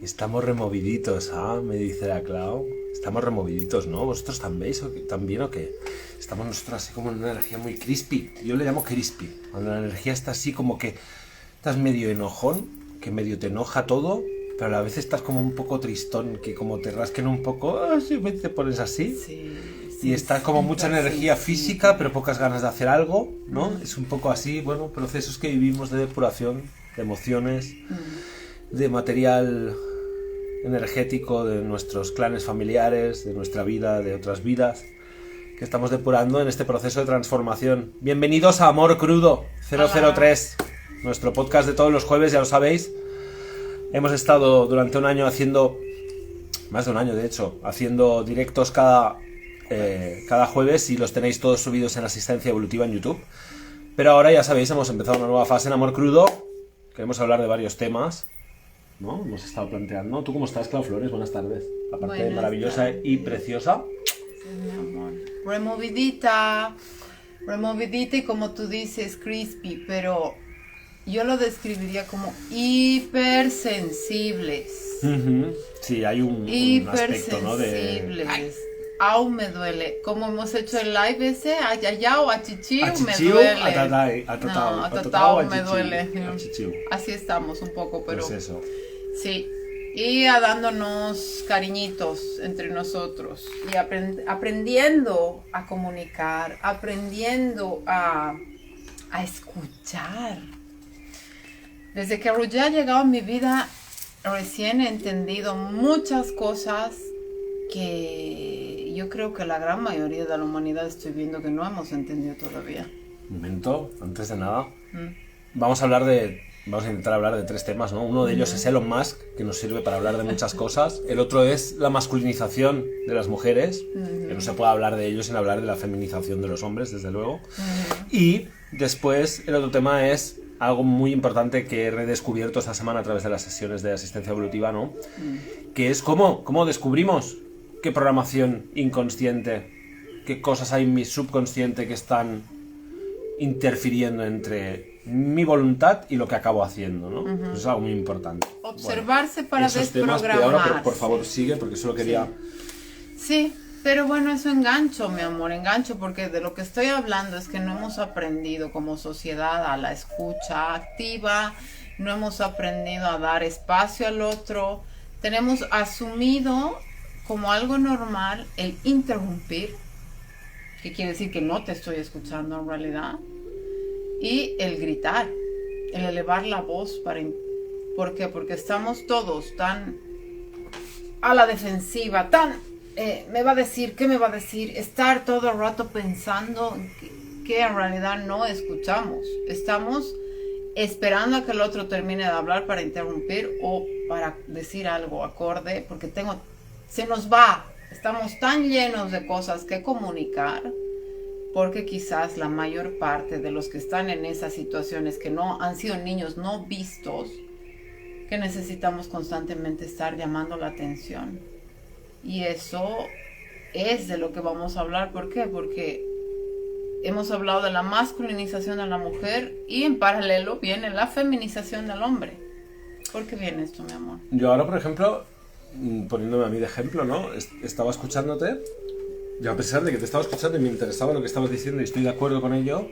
Estamos removiditos, me dice la Clau. Estamos removiditos, ¿no? ¿Vosotros también o qué? Estamos nosotros así como en una energía muy crispy. Yo le llamo crispy. Cuando la energía está así como que estás medio enojón, que medio te enoja todo, pero a la vez estás como un poco tristón, que como te rasquen un poco, te pones así. Sí, y estás como mucha energía física, pero pocas ganas de hacer algo, ¿no? Es un poco así, bueno, procesos que vivimos de depuración, de emociones, de material energético de nuestros clanes familiares, de nuestra vida, de otras vidas, que estamos depurando en este proceso de transformación. Bienvenidos a Amor Crudo 003, nuestro podcast de todos los jueves, ya lo sabéis. Hemos estado durante un año haciendo, más de un año de hecho, haciendo directos cada jueves y los tenéis todos subidos en Asistencia Evolutiva en YouTube. Pero ahora ya sabéis, hemos empezado una nueva fase en Amor Crudo. Queremos hablar de varios temas, ¿no? Hemos estado planteando. ¿Tú cómo estás, Clau Flores? Buenas tardes. Aparte de maravillosa y preciosa. Sí, mi amor. Removidita y como tú dices, crispy, pero yo lo describiría como hipersensibles. Sí, hay un aspecto, ¿no? Hipersensibles. Aún me duele. Como hemos hecho el live ese, ayayao, achichiu, me duele. A tatao me duele. Así estamos un poco, pero... Pues eso. Sí. Y dándonos cariñitos entre nosotros. Y aprendiendo a comunicar, aprendiendo a escuchar. Desde que Ruya ha llegado a mi vida, recién he entendido muchas cosas que yo creo que la gran mayoría de la humanidad estoy viendo que no hemos entendido todavía. Un momento, antes de nada, vamos a intentar hablar de tres temas, ¿no? Uno de ellos es Elon Musk, que nos sirve para hablar de muchas cosas. El otro es la masculinización de las mujeres, que no se puede hablar de ello sin hablar de la feminización de los hombres, desde luego. Y después el otro tema es algo muy importante que he redescubierto esta semana a través de las sesiones de asistencia evolutiva, ¿no? Que es cómo descubrimos qué programación inconsciente, qué cosas hay en mi subconsciente que están interfiriendo entre mi voluntad y lo que acabo haciendo, ¿no? Eso es algo muy importante. Observarse para desprogramarse. Ahora, por favor, sigue, porque solo quería... Sí, pero bueno, eso engancho, mi amor, porque de lo que estoy hablando es que no hemos aprendido como sociedad a la escucha activa, no hemos aprendido a dar espacio al otro, tenemos asumido como algo normal el interrumpir, que quiere decir que no te estoy escuchando en realidad, y el gritar, el elevar la voz ¿por qué? Porque estamos todos tan a la defensiva, tan me va a decir, ¿qué me va a decir? Estar todo el rato pensando que en realidad no escuchamos. Estamos esperando a que el otro termine de hablar para interrumpir o para decir algo acorde, porque se nos va. Estamos tan llenos de cosas que comunicar, porque quizás la mayor parte de los que están en esas situaciones que no han sido niños no vistos, que necesitamos constantemente estar llamando la atención. Y eso es de lo que vamos a hablar. ¿Por qué? Porque hemos hablado de la masculinización de la mujer y en paralelo viene la feminización del hombre. ¿Por qué viene esto, mi amor? Yo ahora, por ejemplo, poniéndome a mí de ejemplo, ¿no? Estaba escuchándote, y a pesar de que te estaba escuchando y me interesaba lo que estabas diciendo y estoy de acuerdo con ello,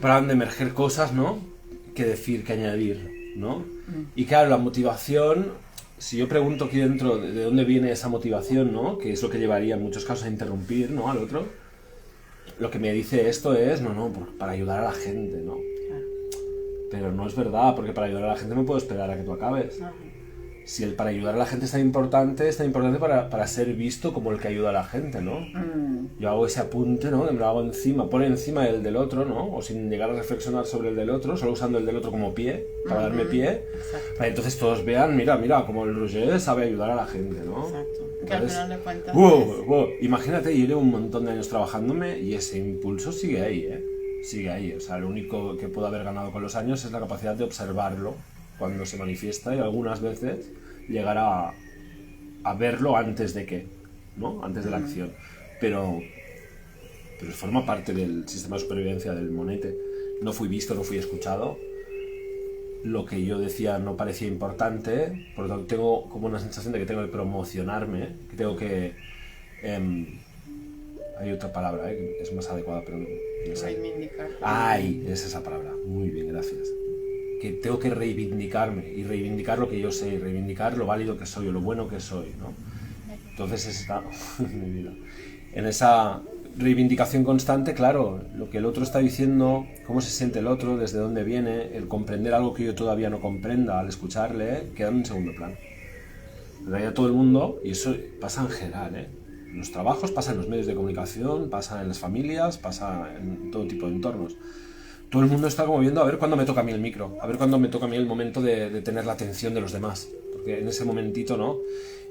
paraban de emerger cosas, ¿no? Que decir, que añadir, ¿no? Y claro, la motivación... Si yo pregunto aquí dentro de dónde viene esa motivación, ¿no? Que es lo que llevaría en muchos casos a interrumpir, ¿no? Al otro. Lo que me dice esto es, para ayudar a la gente, ¿no? Claro. Pero no es verdad, porque para ayudar a la gente no puedo esperar a que tú acabes. Si el para ayudar a la gente es tan importante para ser visto como el que ayuda a la gente, ¿no? Yo hago ese apunte, ¿no? Me lo hago pone encima el del otro, ¿no? O sin llegar a reflexionar sobre el del otro, solo usando el del otro como pie, para darme pie. Exacto. Para entonces todos vean, mira, como el Roger sabe ayudar a la gente, ¿no? Exacto. Que al final de cuentas... Imagínate, yo llevo un montón de años trabajándome y ese impulso sigue ahí, ¿eh? Sigue ahí. O sea, lo único que puedo haber ganado con los años es la capacidad de observarlo cuando se manifiesta y algunas veces llegar a verlo antes de que, ¿no? Antes de la acción. Pero forma parte del sistema de supervivencia del monete. No fui visto, no fui escuchado. lo que yo decía no parecía importante, por lo tanto tengo como una sensación de que tengo que promocionarme, que tengo que... hay otra palabra, que es más adecuada, pero no me sale. Reivindicar. ¡Ay! Es esa palabra. Muy bien, gracias. Que tengo que reivindicarme y reivindicar lo que yo sé y reivindicar lo válido que soy o lo bueno que soy, ¿no? Entonces está mi vida. En esa reivindicación constante, claro, lo que el otro está diciendo, cómo se siente el otro, desde dónde viene, el comprender algo que yo todavía no comprenda al escucharle, queda en un segundo plano. En realidad todo el mundo, y eso pasa en general, en los trabajos, pasa en los medios de comunicación, pasa en las familias, pasa en todo tipo de entornos. Todo el mundo está como viendo a ver cuándo me toca a mí el micro, a ver cuándo me toca a mí el momento de tener la atención de los demás, porque en ese momentito, ¿no?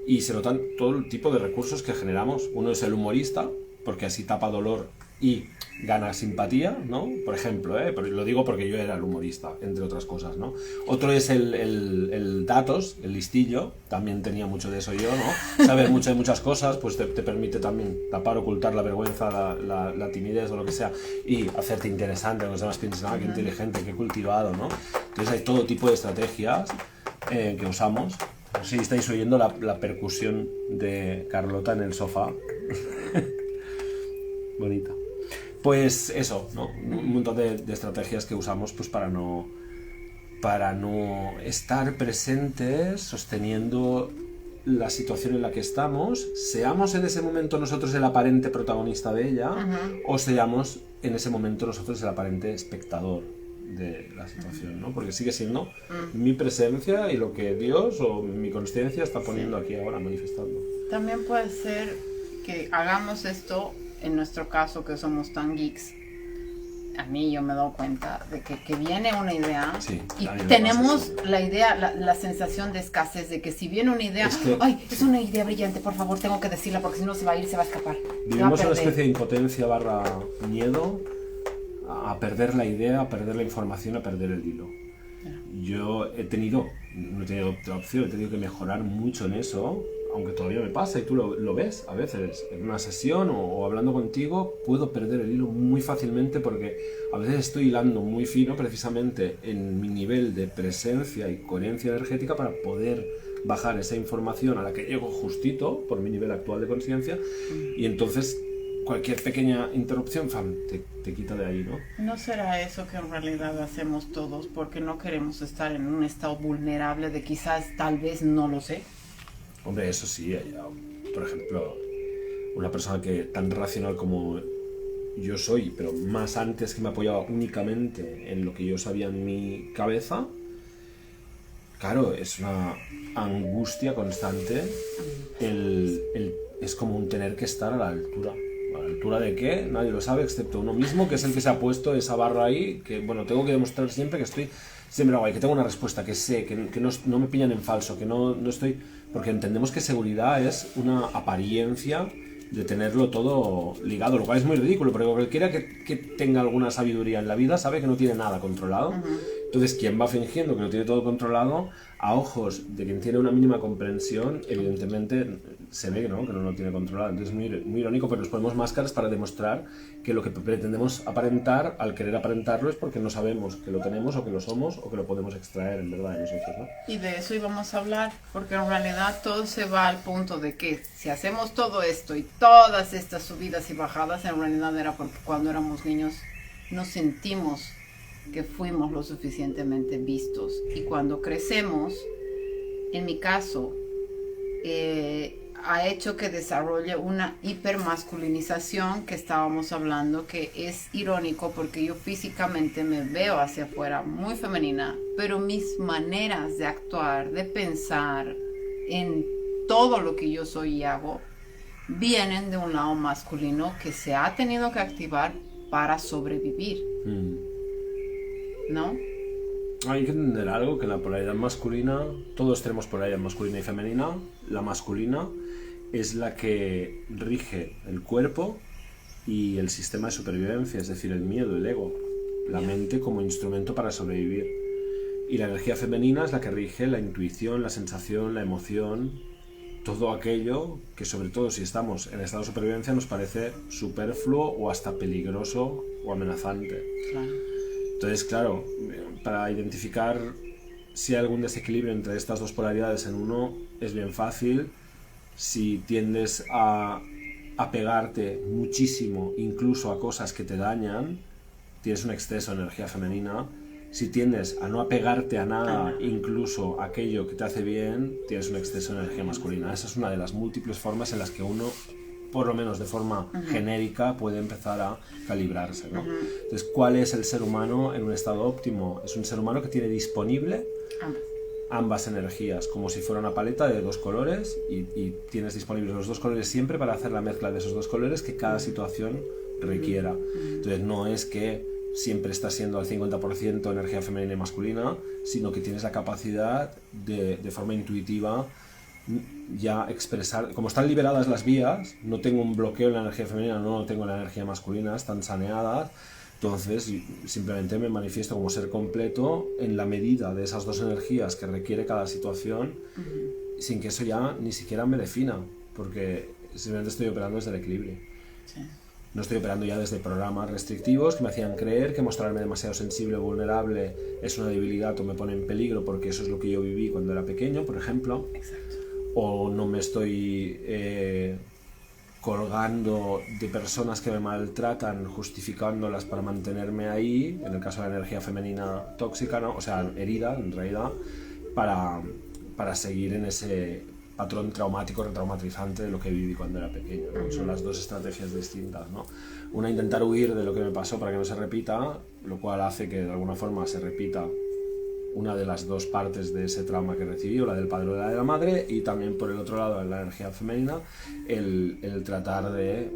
Y se notan todo el tipo de recursos que generamos. Uno es el humorista, porque así tapa dolor y gana simpatía, ¿no? Por ejemplo, lo digo porque yo era el humorista, entre otras cosas, ¿no? Otro es el datos, el listillo, también tenía mucho de eso yo, ¿no? Saber mucho de muchas cosas, pues te permite también tapar, ocultar la vergüenza, la timidez o lo que sea, y hacerte interesante, los demás piensan, qué inteligente, qué cultivado, ¿no? Entonces hay todo tipo de estrategias que usamos. Sí, estáis oyendo la percusión de Carlota en el sofá. Bonita. Pues eso, ¿no? Un montón de estrategias que usamos pues para no estar presentes sosteniendo la situación en la que estamos, seamos en ese momento nosotros el aparente protagonista de ella, o seamos en ese momento nosotros el aparente espectador de la situación, ¿no? Porque sigue siendo mi presencia y lo que Dios o mi consciencia está poniendo aquí ahora, manifestando. También puede ser que hagamos esto, en nuestro caso que somos tan geeks. A mí yo me he dado cuenta de que viene una idea, sí, y tenemos la idea, la sensación de escasez, de que si viene una idea, ¡ay! Es una idea brillante, por favor, tengo que decirla porque si no se va a ir, se va a escapar. Vivimos una especie de impotencia / miedo a perder la idea, a perder la información, a perder el hilo. Yo no he tenido otra opción, he tenido que mejorar mucho en eso, aunque todavía me pasa y tú lo ves a veces en una sesión o hablando contigo, puedo perder el hilo muy fácilmente porque a veces estoy hilando muy fino precisamente en mi nivel de presencia y coherencia energética para poder bajar esa información a la que llego justito por mi nivel actual de conciencia, y entonces cualquier pequeña interrupción te quita de ahí, ¿no? ¿No será eso que en realidad hacemos todos porque no queremos estar en un estado vulnerable de quizás, tal vez, no lo sé? Hombre, eso sí, por ejemplo, una persona que tan racional como yo soy, pero más antes que me apoyaba únicamente en lo que yo sabía en mi cabeza, claro, es una angustia constante, es como un tener que estar a la altura. ¿A la altura de qué? Nadie lo sabe excepto uno mismo, que es el que se ha puesto esa barra ahí, que bueno, tengo que demostrar siempre que estoy siempre guay, que tengo una respuesta, que sé, que no me pillan en falso, que no estoy... Porque entendemos que seguridad es una apariencia de tenerlo todo ligado, lo cual es muy ridículo, porque cualquiera que tenga alguna sabiduría en la vida sabe que no tiene nada controlado. Entonces, quien va fingiendo que lo tiene todo controlado, a ojos de quien tiene una mínima comprensión, evidentemente se ve, ¿no?, que no lo tiene controlado. Entonces es muy irónico, pero nos ponemos máscaras para demostrar que lo que pretendemos aparentar, al querer aparentarlo, es porque no sabemos que lo tenemos o que lo somos o que lo podemos extraer en verdad de nosotros, ¿no? Y de eso íbamos a hablar, porque en realidad todo se va al punto de que si hacemos todo esto y todas estas subidas y bajadas, en realidad era porque cuando éramos niños no sentimos que fuimos lo suficientemente vistos, y cuando crecemos, en mi caso, ha hecho que desarrolle una hipermasculinización que estábamos hablando, que es irónico porque yo físicamente me veo hacia afuera muy femenina, pero mis maneras de actuar, de pensar, en todo lo que yo soy y hago, vienen de un lado masculino que se ha tenido que activar para sobrevivir. ¿No? Hay que entender algo, que la polaridad masculina, todos tenemos polaridad masculina y femenina. La masculina es la que rige el cuerpo y el sistema de supervivencia, es decir, el miedo, el ego, la mente como instrumento para sobrevivir. Y la energía femenina es la que rige la intuición, la sensación, la emoción, todo aquello que, sobre todo si estamos en estado de supervivencia, nos parece superfluo o hasta peligroso o amenazante. Claro. Entonces, claro, para identificar si hay algún desequilibrio entre estas dos polaridades en uno, es bien fácil. Si tiendes a pegarte muchísimo, incluso a cosas que te dañan, tienes un exceso de energía femenina. Si tiendes a no apegarte a nada, incluso aquello que te hace bien, tienes un exceso de energía masculina. Esa es una de las múltiples formas en las que uno, por lo menos de forma genérica, puede empezar a calibrarse, ¿no? Entonces, ¿cuál es el ser humano en un estado óptimo? Es un ser humano que tiene disponible ambas energías, como si fuera una paleta de dos colores, y tienes disponibles los dos colores siempre para hacer la mezcla de esos dos colores que cada situación requiera. Entonces, no es que siempre estás siendo al 50% energía femenina y masculina, sino que tienes la capacidad de forma intuitiva ya expresar, como están liberadas las vías, no tengo un bloqueo en la energía femenina, no tengo la energía masculina, están saneadas, entonces simplemente me manifiesto como ser completo en la medida de esas dos energías que requiere cada situación, sin que eso ya ni siquiera me defina, porque simplemente estoy operando desde el equilibrio. Sí. No estoy operando ya desde programas restrictivos que me hacían creer que mostrarme demasiado sensible o vulnerable es una debilidad o me pone en peligro porque eso es lo que yo viví cuando era pequeño, por ejemplo. Exacto. O no me estoy colgando de personas que me maltratan, justificándolas para mantenerme ahí, en el caso de la energía femenina tóxica, ¿no? O sea, herida en realidad, para seguir en ese patrón traumático, retraumatizante de lo que viví cuando era pequeño, ¿no? Son las dos estrategias distintas, ¿no? Una, intentar huir de lo que me pasó para que no se repita, lo cual hace que de alguna forma se repita una de las dos partes de ese trauma que recibí, o la del padre o la de la madre, y también por el otro lado, en la energía femenina, el tratar de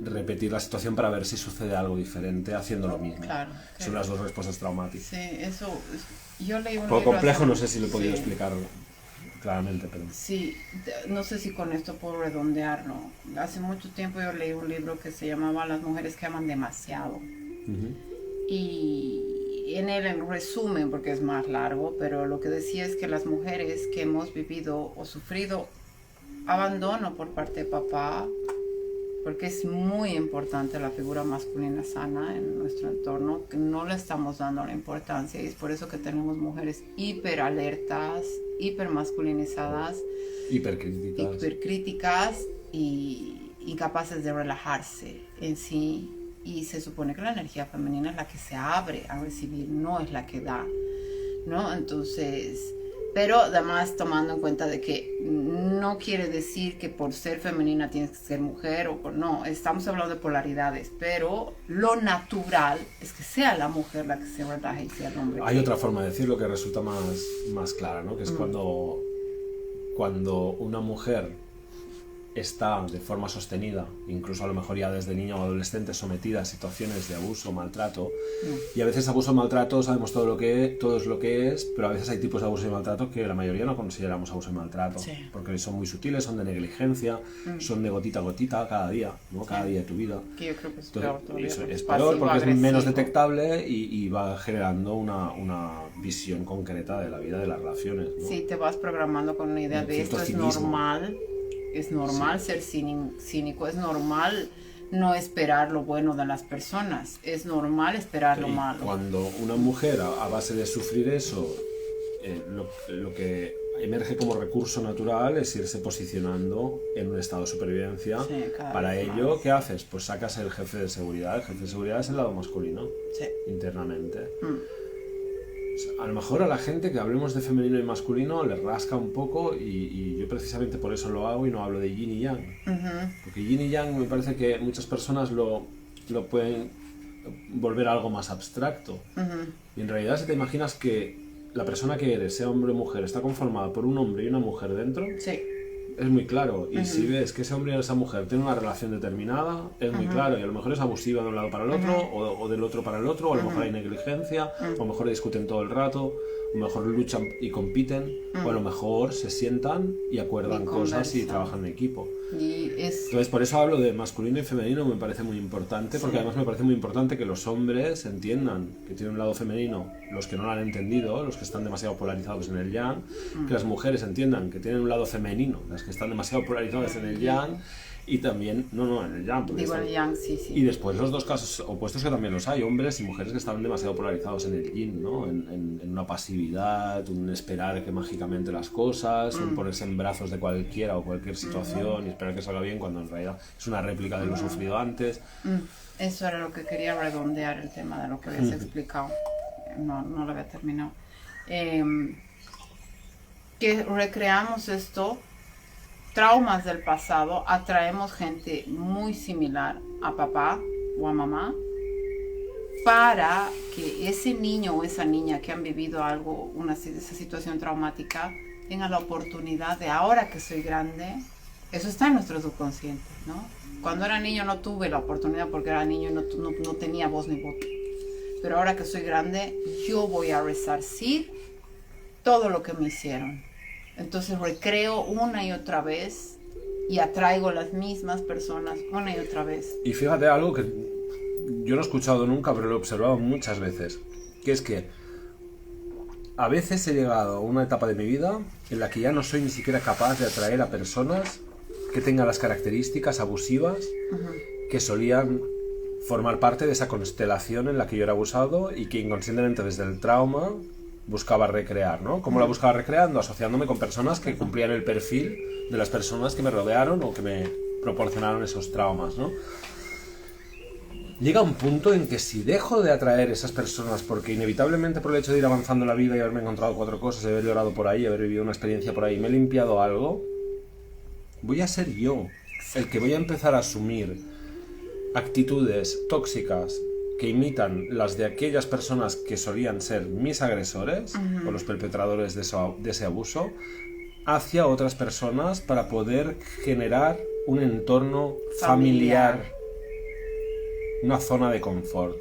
repetir la situación para ver si sucede algo diferente haciendo lo mismo. Claro, son las dos respuestas traumáticas. Sí, eso, yo leí un poco libro complejo, hace... no sé si lo he podido explicar claramente, pero... Sí, no sé si con esto puedo redondearlo. Hace mucho tiempo yo leí un libro que se llamaba Las mujeres que aman demasiado. Y en él, en resumen, porque es más largo, pero lo que decía es que las mujeres que hemos vivido o sufrido abandono por parte de papá, porque es muy importante la figura masculina sana en nuestro entorno, que no le estamos dando la importancia, y es por eso que tenemos mujeres hiper alertas, hiper masculinizadas, hipercríticas y incapaces de relajarse en sí. Y se supone que la energía femenina es la que se abre a recibir, no es la que da, ¿no? Entonces, pero además tomando en cuenta de que no quiere decir que por ser femenina tienes que ser mujer, no, estamos hablando de polaridades, pero lo natural es que sea la mujer la que se relaje y sea el hombre. Hay otra forma de decirlo que resulta más clara, ¿no? Que es cuando una mujer está de forma sostenida, incluso a lo mejor ya desde niña o adolescente, sometida a situaciones de abuso o maltrato, y a veces abuso o maltrato sabemos todo es lo que es, pero a veces hay tipos de abuso y maltrato que la mayoría no consideramos abuso y maltrato, porque son muy sutiles, son de negligencia, son de gotita a gotita cada día, ¿no? Cada día de tu vida. Que yo creo que es peor todavía. Es peor porque es menos detectable y va generando una visión concreta de la vida, de las relaciones, ¿no? Sí, te vas programando con una idea de esto es normal. Es normal ser cínico, es normal no esperar lo bueno de las personas, es normal esperar lo malo. Cuando una mujer a base de sufrir eso, lo que emerge como recurso natural es irse posicionando en un estado de supervivencia. Para ello, ¿qué haces? Pues sacas el jefe de seguridad. El jefe de seguridad es el lado masculino, internamente. A lo mejor a la gente que hablemos de femenino y masculino le rasca un poco y yo precisamente por eso lo hago y no hablo de yin y yang. Porque yin y yang me parece que muchas personas lo pueden volver a algo más abstracto. Y en realidad, si te imaginas que la persona que eres, sea hombre o mujer, está conformada por un hombre y una mujer dentro, es muy claro. Y si ves que ese hombre o esa mujer tiene una relación determinada, es muy claro. Y a lo mejor es abusiva de un lado para el otro, o del otro para el otro, o a lo mejor hay negligencia, o a lo mejor discuten todo el rato, o a lo mejor luchan y compiten, o a lo mejor se sientan y acuerdan cosas y trabajan en equipo. Entonces, por eso hablo de masculino y femenino, me parece muy importante, porque además me parece muy importante que los hombres entiendan que tienen un lado femenino, los que no lo han entendido, los que están demasiado polarizados en el yang, que las mujeres entiendan que tienen un lado femenino, las que están demasiado polarizadas en el yang, Y también, en el yang. Digo el yang, sí. Y después los dos casos opuestos que también los hay, hombres y mujeres que están demasiado polarizados en el yin, ¿no? En una pasividad, un esperar que mágicamente las cosas, un ponerse en brazos de cualquiera o cualquier situación y esperar que salga bien cuando en realidad es una réplica de lo sufrido antes. Eso era lo que quería redondear el tema de lo que habías explicado. No lo había terminado. Que recreamos esto, traumas del pasado, atraemos gente muy similar a papá o a mamá para que ese niño o esa niña que han vivido algo, esa situación traumática, tenga la oportunidad de, ahora que soy grande, eso está en nuestro subconsciente, ¿no? Cuando era niño no tuve la oportunidad porque era niño y no tenía voz ni voto. Pero ahora que soy grande, yo voy a resarcir todo lo que me hicieron. Entonces recreo una y otra vez y atraigo las mismas personas una y otra vez. Y fíjate algo que yo no he escuchado nunca, pero lo he observado muchas veces, que es que a veces he llegado a una etapa de mi vida en la que ya no soy ni siquiera capaz de atraer a personas que tengan las características abusivas que solían formar parte de esa constelación en la que yo era abusado y que inconscientemente desde el trauma buscaba recrear, ¿no? ¿Cómo la buscaba recreando? Asociándome con personas que cumplían el perfil de las personas que me rodearon o que me proporcionaron esos traumas, ¿no? Llega un punto en que si dejo de atraer esas personas porque inevitablemente por el hecho de ir avanzando en la vida y haberme encontrado 4 cosas, de haber llorado por ahí, haber vivido una experiencia por ahí, me he limpiado algo, voy a ser yo el que voy a empezar a asumir actitudes tóxicas que imitan las de aquellas personas que solían ser mis agresores o los perpetradores de ese abuso hacia otras personas para poder generar un entorno familiar, una zona de confort.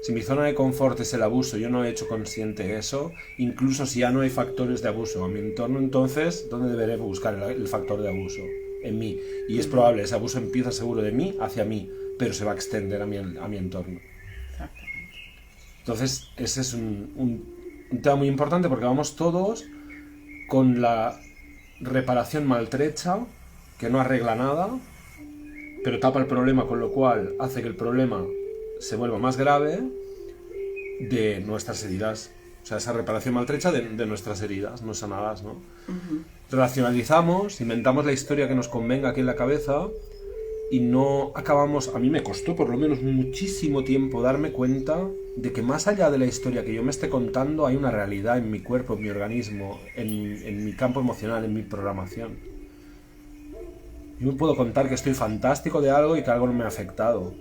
Si mi zona de confort es el abuso, yo no he hecho consciente eso, incluso si ya no hay factores de abuso en mi entorno, entonces, ¿dónde deberé buscar el factor de abuso? En mí. Y es probable, ese abuso empieza seguro de mí hacia mí, pero se va a extender a mi entorno. Exactamente. Entonces, ese es un tema muy importante porque vamos todos con la reparación maltrecha, que no arregla nada, pero tapa el problema, con lo cual hace que el problema se vuelva más grave de nuestras heridas. O sea, esa reparación maltrecha de nuestras heridas no sanadas, ¿no? Racionalizamos, inventamos la historia que nos convenga aquí en la cabeza y no acabamos... A mí me costó por lo menos muchísimo tiempo darme cuenta de que más allá de la historia que yo me esté contando hay una realidad en mi cuerpo, en mi organismo, en mi campo emocional, en mi programación. Yo me puedo contar que estoy fantástico de algo y que algo no me ha afectado.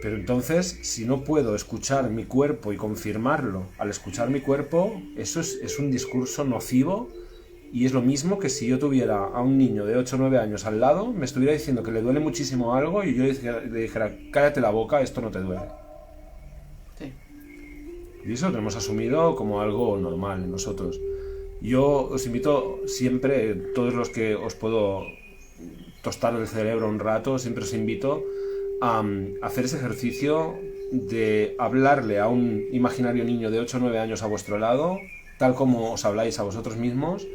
Pero entonces, si no puedo escuchar mi cuerpo y confirmarlo al escuchar mi cuerpo, eso es un discurso nocivo. Y es lo mismo que si yo tuviera a un niño de 8 o 9 años al lado, me estuviera diciendo que le duele muchísimo algo y yo le dijera, cállate la boca, esto no te duele. Sí. Y eso lo hemos asumido como algo normal en nosotros. Yo os invito siempre, todos los que os puedo tostar el cerebro un rato, siempre os invito a hacer ese ejercicio de hablarle a un imaginario niño de 8 o 9 años a vuestro lado, tal como os habláis a vosotros mismos,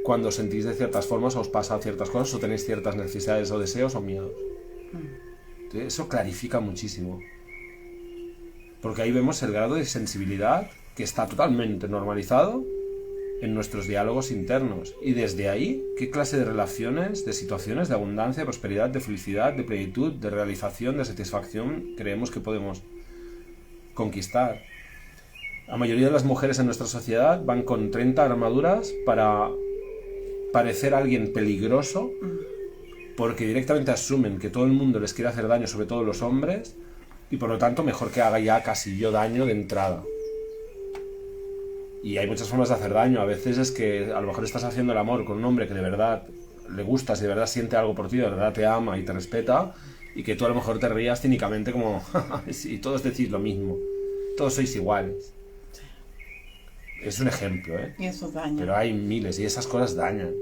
cuando sentís de ciertas formas o os pasan ciertas cosas o tenéis ciertas necesidades o deseos o miedos. Eso clarifica muchísimo. Porque ahí vemos el grado de sensibilidad que está totalmente normalizado en nuestros diálogos internos. Y desde ahí, ¿qué clase de relaciones, de situaciones, de abundancia, de prosperidad, de felicidad, de plenitud, de realización, de satisfacción creemos que podemos conquistar? La mayoría de las mujeres en nuestra sociedad van con 30 armaduras para parecer alguien peligroso, porque directamente asumen que todo el mundo les quiere hacer daño, sobre todo los hombres, y por lo tanto mejor que haga ya casi yo daño de entrada. Y hay muchas formas de hacer daño. A veces es que a lo mejor estás haciendo el amor con un hombre que de verdad le gustas y de verdad siente algo por ti, de verdad te ama y te respeta, y que tú a lo mejor te rías cínicamente como y todos decís lo mismo, todos sois iguales. Es un ejemplo, ¿eh? Y eso daña. Pero hay miles y esas cosas dañan.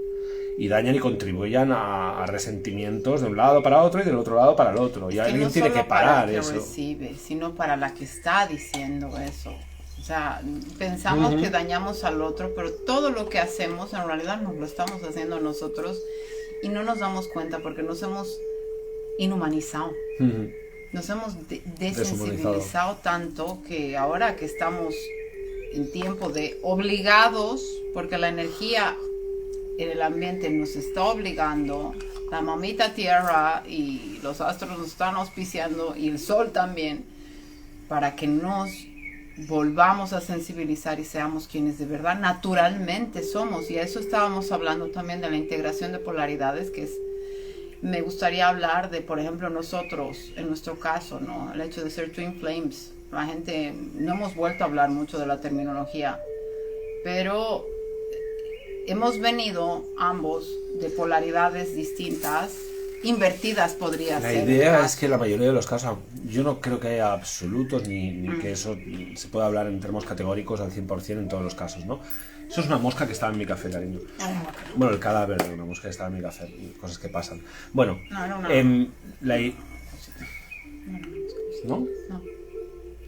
Y dañan y contribuyen a resentimientos de un lado para otro y del otro lado para el otro. Y alguien tiene que parar eso. No solo para la que recibe, sino para la que está diciendo eso. O sea, pensamos que dañamos al otro, pero todo lo que hacemos en realidad nos lo estamos haciendo nosotros y no nos damos cuenta porque nos hemos inhumanizado. Nos hemos desensibilizado tanto que ahora que estamos en tiempo de obligados, porque la energía en el ambiente nos está obligando, la mamita tierra y los astros nos están auspiciando y el sol también, para que nos volvamos a sensibilizar y seamos quienes de verdad naturalmente somos. Y a eso estábamos hablando también de la integración de polaridades, que es, me gustaría hablar de, por ejemplo, nosotros, en nuestro caso, ¿no? El hecho de ser Twin Flames. La gente, no hemos vuelto a hablar mucho de la terminología, pero hemos venido ambos de polaridades distintas, invertidas podría ser. La idea es que la mayoría de los casos, yo no creo que haya absolutos ni que eso se pueda hablar en términos categóricos al 100% en todos los casos, ¿no? Eso es una mosca que estaba en mi café, cariño. Bueno, el cadáver de una mosca que estaba en mi café, cosas que pasan. Bueno, ¿no? No,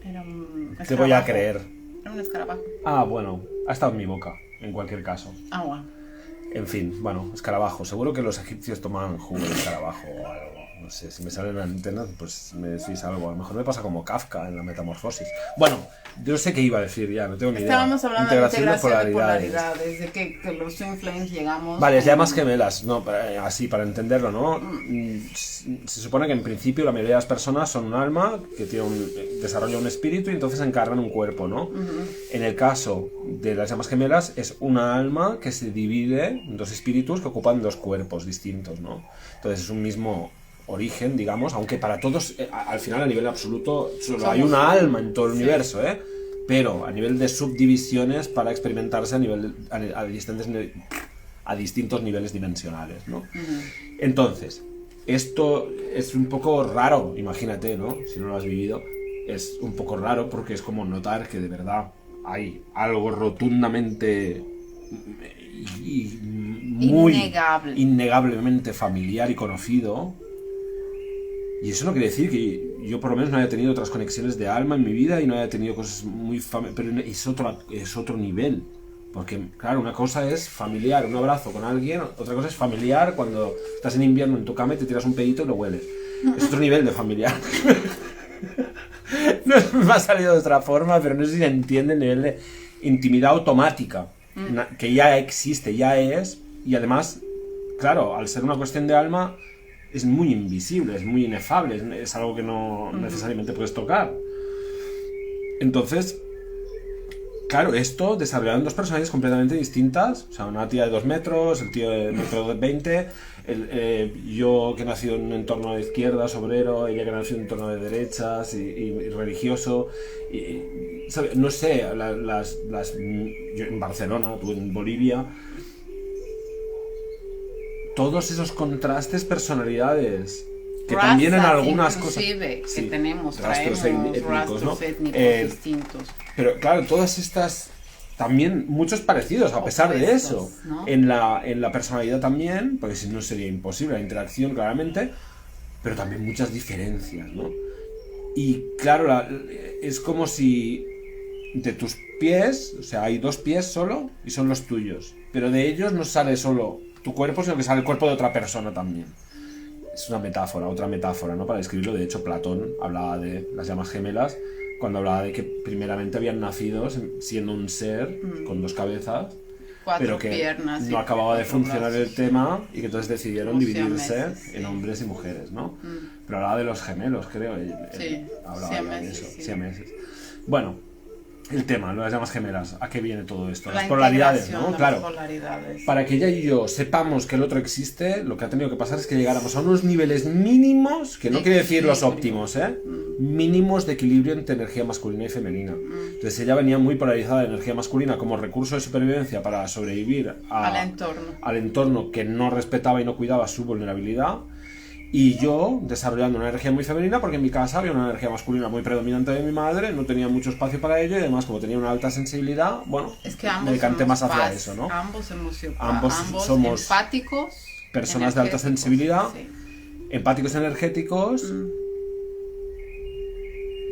era un te voy a creer. Era un escarabajo. Ah, bueno, ha estado en mi boca, en cualquier caso. Ah, bueno. En fin, bueno, escarabajo. Seguro que los egipcios toman jugo de escarabajo o algo. No sé, si me salen antenas, pues me decís algo. A lo mejor me pasa como Kafka en la Metamorfosis. Bueno, yo sé qué iba a decir ya, no tengo ni idea. Estábamos hablando de integración de polaridades, de que los Twin Flames llegamos... Vale, llamas gemelas, no, así para entenderlo, ¿no? Se supone que en principio la mayoría de las personas son un alma que desarrolla un espíritu y entonces encarnan un cuerpo, ¿no? En el caso de las llamas gemelas es una alma que se divide en dos espíritus que ocupan dos cuerpos distintos, ¿no? Entonces es un mismo origen, digamos, aunque para todos, al final a nivel absoluto, solo hay una alma en todo el universo, ¿eh? Pero a nivel de subdivisiones para experimentarse a distintos niveles dimensionales, ¿no? Entonces, esto es un poco raro, imagínate, ¿no? Si no lo has vivido, es un poco raro porque es como notar que de verdad hay algo rotundamente y muy innegablemente familiar y conocido. Y eso no quiere decir que yo por lo menos no haya tenido otras conexiones de alma en mi vida y no haya tenido cosas muy pero es otro nivel. Porque, claro, una cosa es familiar, un abrazo con alguien, otra cosa es familiar cuando estás en invierno en tu cama y te tiras un pedito y lo hueles. Es otro nivel de familiar. No me ha salido de otra forma, pero no sé si se entiende el nivel de intimidad automática, que ya existe, ya es, y además, claro, al ser una cuestión de alma, es muy invisible, es muy inefable, es algo que no necesariamente puedes tocar. Entonces, claro, esto desarrollado en dos personalidades completamente distintas, o sea, una tía de 2 metros, el tío de 1,20 m, yo que he nacido en un entorno de izquierdas, obrero, ella que ha nacido en un entorno de derechas y religioso, ¿sabes? No sé, yo en Barcelona, tú en Bolivia, todos esos contrastes, personalidades que razas, también en algunas cosas que sí, traemos étnicos, ¿no? étnicos distintos. Pero claro, todas estas también muchos parecidos a pesar de eso, ¿no? en la personalidad también, porque si no sería imposible la interacción claramente, pero también muchas diferencias, ¿no? Y claro, es como si de tus pies, o sea, hay 2 pies solo y son los tuyos, pero de ellos no sale solo tu cuerpo, sino que sale el cuerpo de otra persona también. Es una metáfora, otra metáfora, ¿no? Para describirlo. De hecho, Platón hablaba de las llamas gemelas cuando hablaba de que primeramente habían nacido siendo un ser con 2 cabezas, 4 pero que piernas, no acababa de funcionar brazos. el tema y que entonces decidieron Como dividirse siameses, en hombres y mujeres, ¿no? Pero hablaba de los gemelos, creo. Sí, Hablaba de eso, sí. siameses. Bueno, el tema, las llamas gemelas, ¿a qué viene todo esto? La Las polaridades, integración ¿no? de Claro. las polaridades. Para que ella y yo sepamos que el otro existe, lo que ha tenido que pasar es que llegáramos a unos niveles mínimos, que no quiere decir los óptimos, mínimos de equilibrio entre energía masculina y femenina. Entonces ella venía muy polarizada de energía masculina como recurso de supervivencia para sobrevivir al entorno que no respetaba y no cuidaba su vulnerabilidad. Y yo desarrollando una energía muy femenina, porque en mi casa había una energía masculina muy predominante de mi madre, no tenía mucho espacio para ello y además como tenía una alta sensibilidad, bueno, es que me decanté más hacia eso, ¿no? Ambos Ambos somos empáticos, personas de alta sensibilidad, sí. Empáticos energéticos,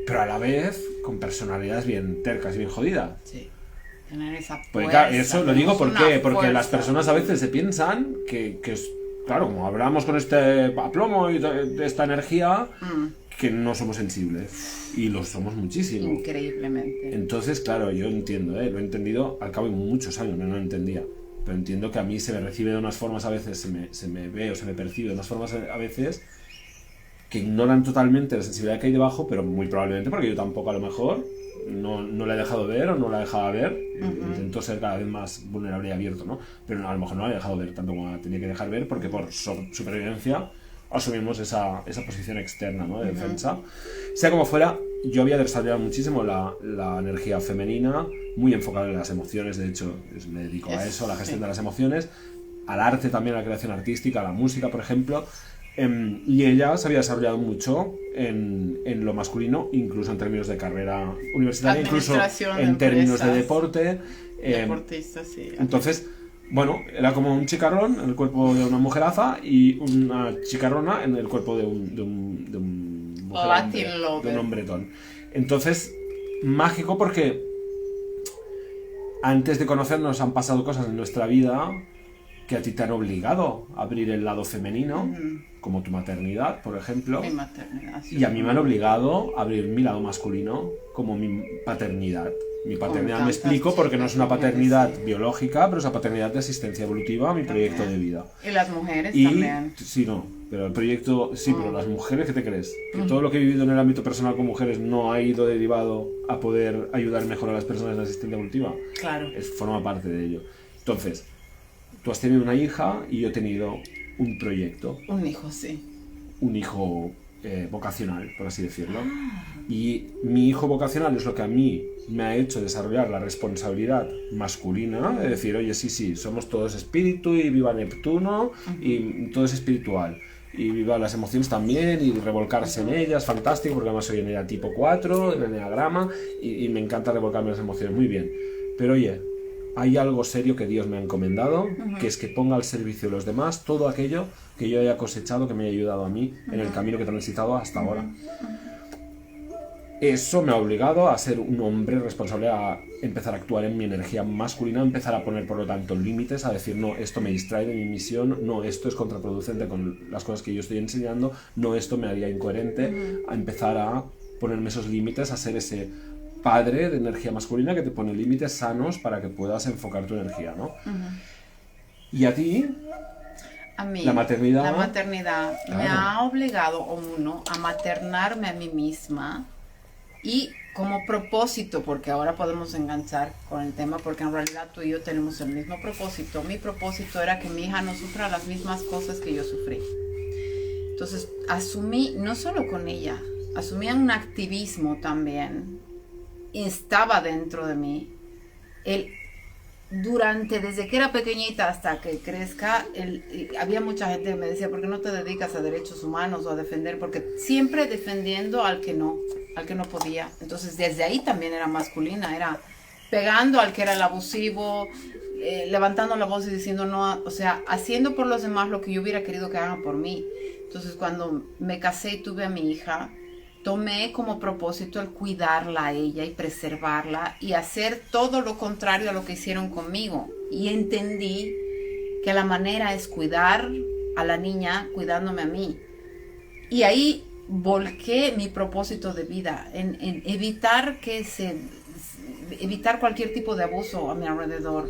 pero a la vez con personalidades bien tercas y bien jodidas. Sí. Tener esa Porque fuerza, eso lo digo porque las fuerza. personas a veces se piensan que claro, como hablamos con este aplomo y de esta energía, que no somos sensibles. Y lo somos muchísimo. Increíblemente. Entonces, claro, yo entiendo, lo he entendido al cabo de muchos años, no lo entendía. Pero entiendo que a mí se me recibe de unas formas a veces, se me ve o se me percibe de unas formas a veces que ignoran totalmente la sensibilidad que hay debajo, pero muy probablemente porque yo tampoco a lo mejor no la he dejado ver o no la he dejado ver. Intento ser cada vez más vulnerable y abierto, ¿no? Pero a lo mejor no la he dejado ver tanto como la tenía que dejar ver porque por supervivencia asumimos esa posición externa, ¿no? De defensa. Sea como fuera, yo había desarrollado muchísimo la energía femenina, muy enfocada en las emociones. De hecho, me dedico a eso, a la gestión de las emociones, al arte también, a la creación artística, a la música, por ejemplo. Y ella se había desarrollado mucho en lo masculino, incluso en términos de carrera universitaria, incluso en términos de deporte. Deportista, sí. Entonces, bueno, era como un chicarrón en el cuerpo de una mujeraza y una chicarrona en el cuerpo de un hombretón. Entonces, mágico porque antes de conocernos han pasado cosas en nuestra vida que a ti te han obligado a abrir el lado femenino, como tu maternidad, por ejemplo. Mi maternidad, sí. Y a mí me han obligado a abrir mi lado masculino, como mi paternidad. Mi paternidad me explico porque no es una paternidad biológica, pero es una paternidad de asistencia evolutiva a mi proyecto de vida. Y las mujeres también. Sí, no, pero el proyecto, sí, pero las mujeres, ¿qué te crees? Que todo lo que he vivido en el ámbito personal con mujeres no ha ido derivado a poder ayudar mejor a las personas en asistencia evolutiva. Claro. Forma parte de ello. Entonces, tú has tenido una hija y yo he tenido un proyecto. Un hijo, sí. Un hijo vocacional, por así decirlo. Y mi hijo vocacional es lo que a mí me ha hecho desarrollar la responsabilidad masculina, de decir, oye, sí, somos todos espíritu y viva Neptuno y todo es espiritual. Y viva las emociones también y revolcarse en ellas, fantástico, porque además soy en ella tipo 4, en el enneagrama, y me encanta revolcarme en las emociones, muy bien. Pero oye, hay algo serio que Dios me ha encomendado, que es que ponga al servicio de los demás todo aquello que yo haya cosechado, que me haya ayudado a mí en el camino que he transitado hasta ahora. Eso me ha obligado a ser un hombre responsable, a empezar a actuar en mi energía masculina, a empezar a poner por lo tanto límites, a decir, no, esto me distrae de mi misión, no, esto es contraproducente con las cosas que yo estoy enseñando, no, esto me haría incoherente, a empezar a ponerme esos límites, a ser ese padre de energía masculina que te pone límites sanos para que puedas enfocar tu energía, ¿no? Y a ti, a mí, la maternidad claro, me ha obligado, uno, a maternarme a mí misma y como propósito, porque ahora podemos enganchar con el tema, porque en realidad tú y yo tenemos el mismo propósito. Mi propósito era que mi hija no sufra las mismas cosas que yo sufrí. Entonces, asumí, no solo con ella, asumí un activismo también. Estaba dentro de mí. Desde que era pequeñita hasta que crezca, había mucha gente que me decía, ¿por qué no te dedicas a derechos humanos o a defender? Porque siempre defendiendo al que no podía. Entonces desde ahí también era masculina, era pegando al que era el abusivo, levantando la voz y diciendo no, o sea, haciendo por los demás lo que yo hubiera querido que hagan por mí. Entonces cuando me casé y tuve a mi hija, tomé como propósito el cuidarla a ella y preservarla y hacer todo lo contrario a lo que hicieron conmigo. Y entendí que la manera es cuidar a la niña cuidándome a mí. Y ahí volqué mi propósito de vida en evitar cualquier tipo de abuso a mi alrededor.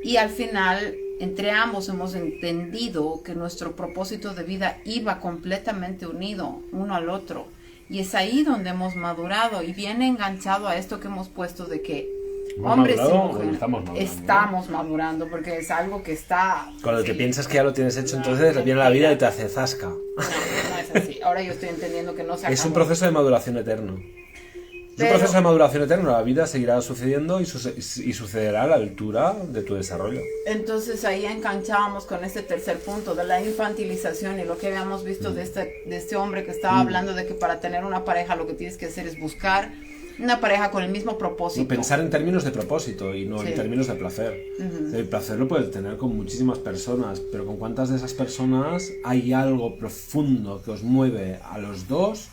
Y al final, entre ambos hemos entendido que nuestro propósito de vida iba completamente unido uno al otro. Y es ahí donde hemos madurado y viene enganchado a esto que hemos puesto de que hombres y mujeres estamos madurando porque es algo que está... Cuando te piensas que ya lo tienes hecho, entonces viene la vida y te hace zasca. No es así. Ahora yo estoy entendiendo que no se acabó. Es un proceso de maduración eterno. Es un proceso de maduración eterno. La vida seguirá sucediendo y sucederá a la altura de tu desarrollo. Entonces ahí enganchábamos con este tercer punto de la infantilización y lo que habíamos visto de este hombre que estaba hablando de que para tener una pareja lo que tienes que hacer es buscar una pareja con el mismo propósito. Y pensar en términos de propósito y no en términos de placer. El placer lo puedes tener con muchísimas personas, pero ¿con cuántas de esas personas hay algo profundo que os mueve a los dos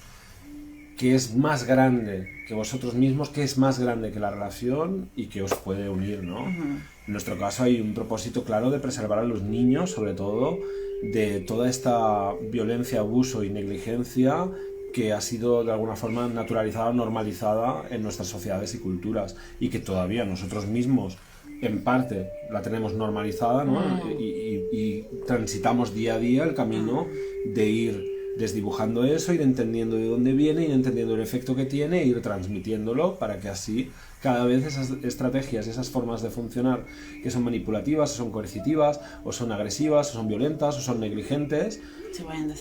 que es más grande que vosotros mismos, que es más grande que la relación y que os puede unir, ¿no? En nuestro caso hay un propósito claro de preservar a los niños, sobre todo, de toda esta violencia, abuso y negligencia que ha sido de alguna forma naturalizada o normalizada en nuestras sociedades y culturas, y que todavía nosotros mismos en parte la tenemos normalizada, ¿no? Y transitamos día a día el camino de ir desdibujando eso, ir entendiendo de dónde viene, ir entendiendo el efecto que tiene e ir transmitiéndolo para que así cada vez esas estrategias, esas formas de funcionar que son manipulativas, o son coercitivas, o son agresivas, o son violentas, o son negligentes,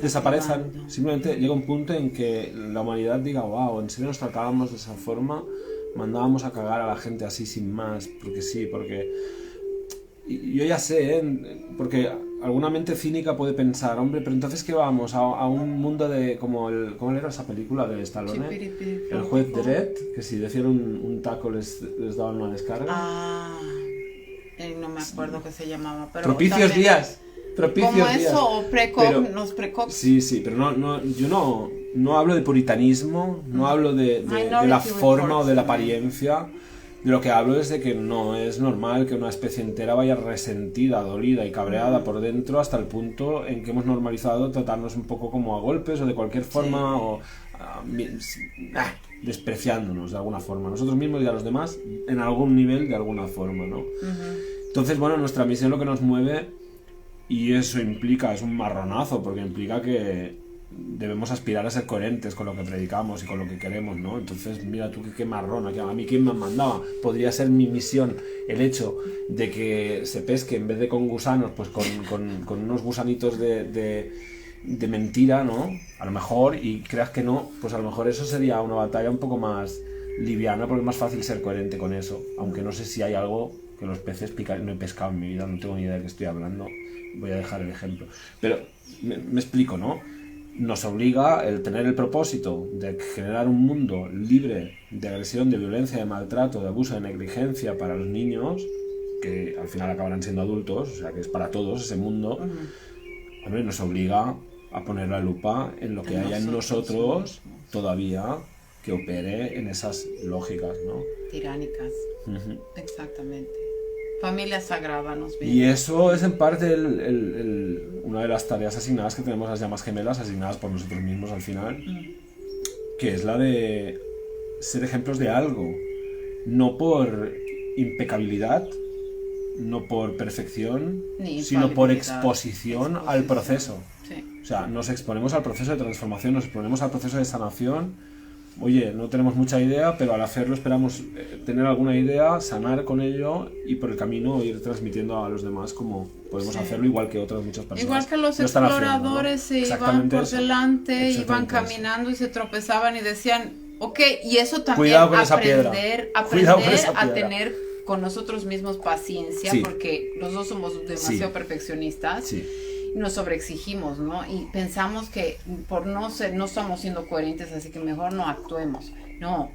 desaparezcan. Simplemente llega un punto en que la humanidad diga, wow, en serio nos tratábamos de esa forma, mandábamos a cagar a la gente así sin más, porque sí, porque... Y yo ya sé, porque alguna mente cínica puede pensar, hombre, pero entonces ¿qué vamos? ¿A un mundo de... ¿Cómo era esa película de Stallone? El juez Dredd, que si decían un taco les daban una descarga. No me acuerdo qué se llamaba, pero... Propicios días. Propicios como días. eso, o precoz. Sí, pero yo no hablo de puritanismo, no hablo de la forma o de la apariencia. De lo que hablo es de que no es normal que una especie entera vaya resentida, dolida y cabreada por dentro hasta el punto en que hemos normalizado tratarnos un poco como a golpes o de cualquier forma o despreciándonos de alguna forma, nosotros mismos y a los demás en algún nivel de alguna forma, ¿no? Entonces, bueno, nuestra misión, lo que nos mueve, y eso implica, es un marronazo, porque implica que debemos aspirar a ser coherentes con lo que predicamos y con lo que queremos, ¿no? Entonces, mira tú qué marrón, a mí quién me mandaba. Podría ser mi misión el hecho de que se pesque en vez de con gusanos, pues con unos gusanitos de mentira, ¿no? A lo mejor, y creas que no, pues a lo mejor eso sería una batalla un poco más liviana, porque es más fácil ser coherente con eso, aunque no sé si hay algo que los peces pican. No he pescado en mi vida, no tengo ni idea de qué estoy hablando, voy a dejar el ejemplo, pero me explico, ¿no? Nos obliga el tener el propósito de generar un mundo libre de agresión, de violencia, de maltrato, de abuso, de negligencia para los niños, que al final acabarán siendo adultos, o sea que es para todos ese mundo. Hombre, nos obliga a poner la lupa en lo que haya en nosotros todavía que opere en esas lógicas, ¿no? Tiránicas. Exactamente. Familia sagrada nos viene. Y eso es en parte una de las tareas asignadas que tenemos las llamas gemelas, asignadas por nosotros mismos al final, que es la de ser ejemplos de algo, no por impecabilidad, no por perfección, sino por exposición al proceso. Sí. O sea, nos exponemos al proceso de transformación, nos exponemos al proceso de sanación. Oye, no tenemos mucha idea, pero al hacerlo esperamos tener alguna idea, sanar con ello y por el camino ir transmitiendo a los demás como podemos hacerlo, igual que otras muchas personas. Igual que los exploradores se iban por delante, iban caminando y se tropezaban y decían, ok, y eso también aprender a tener con nosotros mismos paciencia, porque los dos somos demasiado perfeccionistas. Sí. Nos sobreexigimos, ¿no? Y pensamos que por no estamos siendo coherentes, así que mejor no actuemos. No,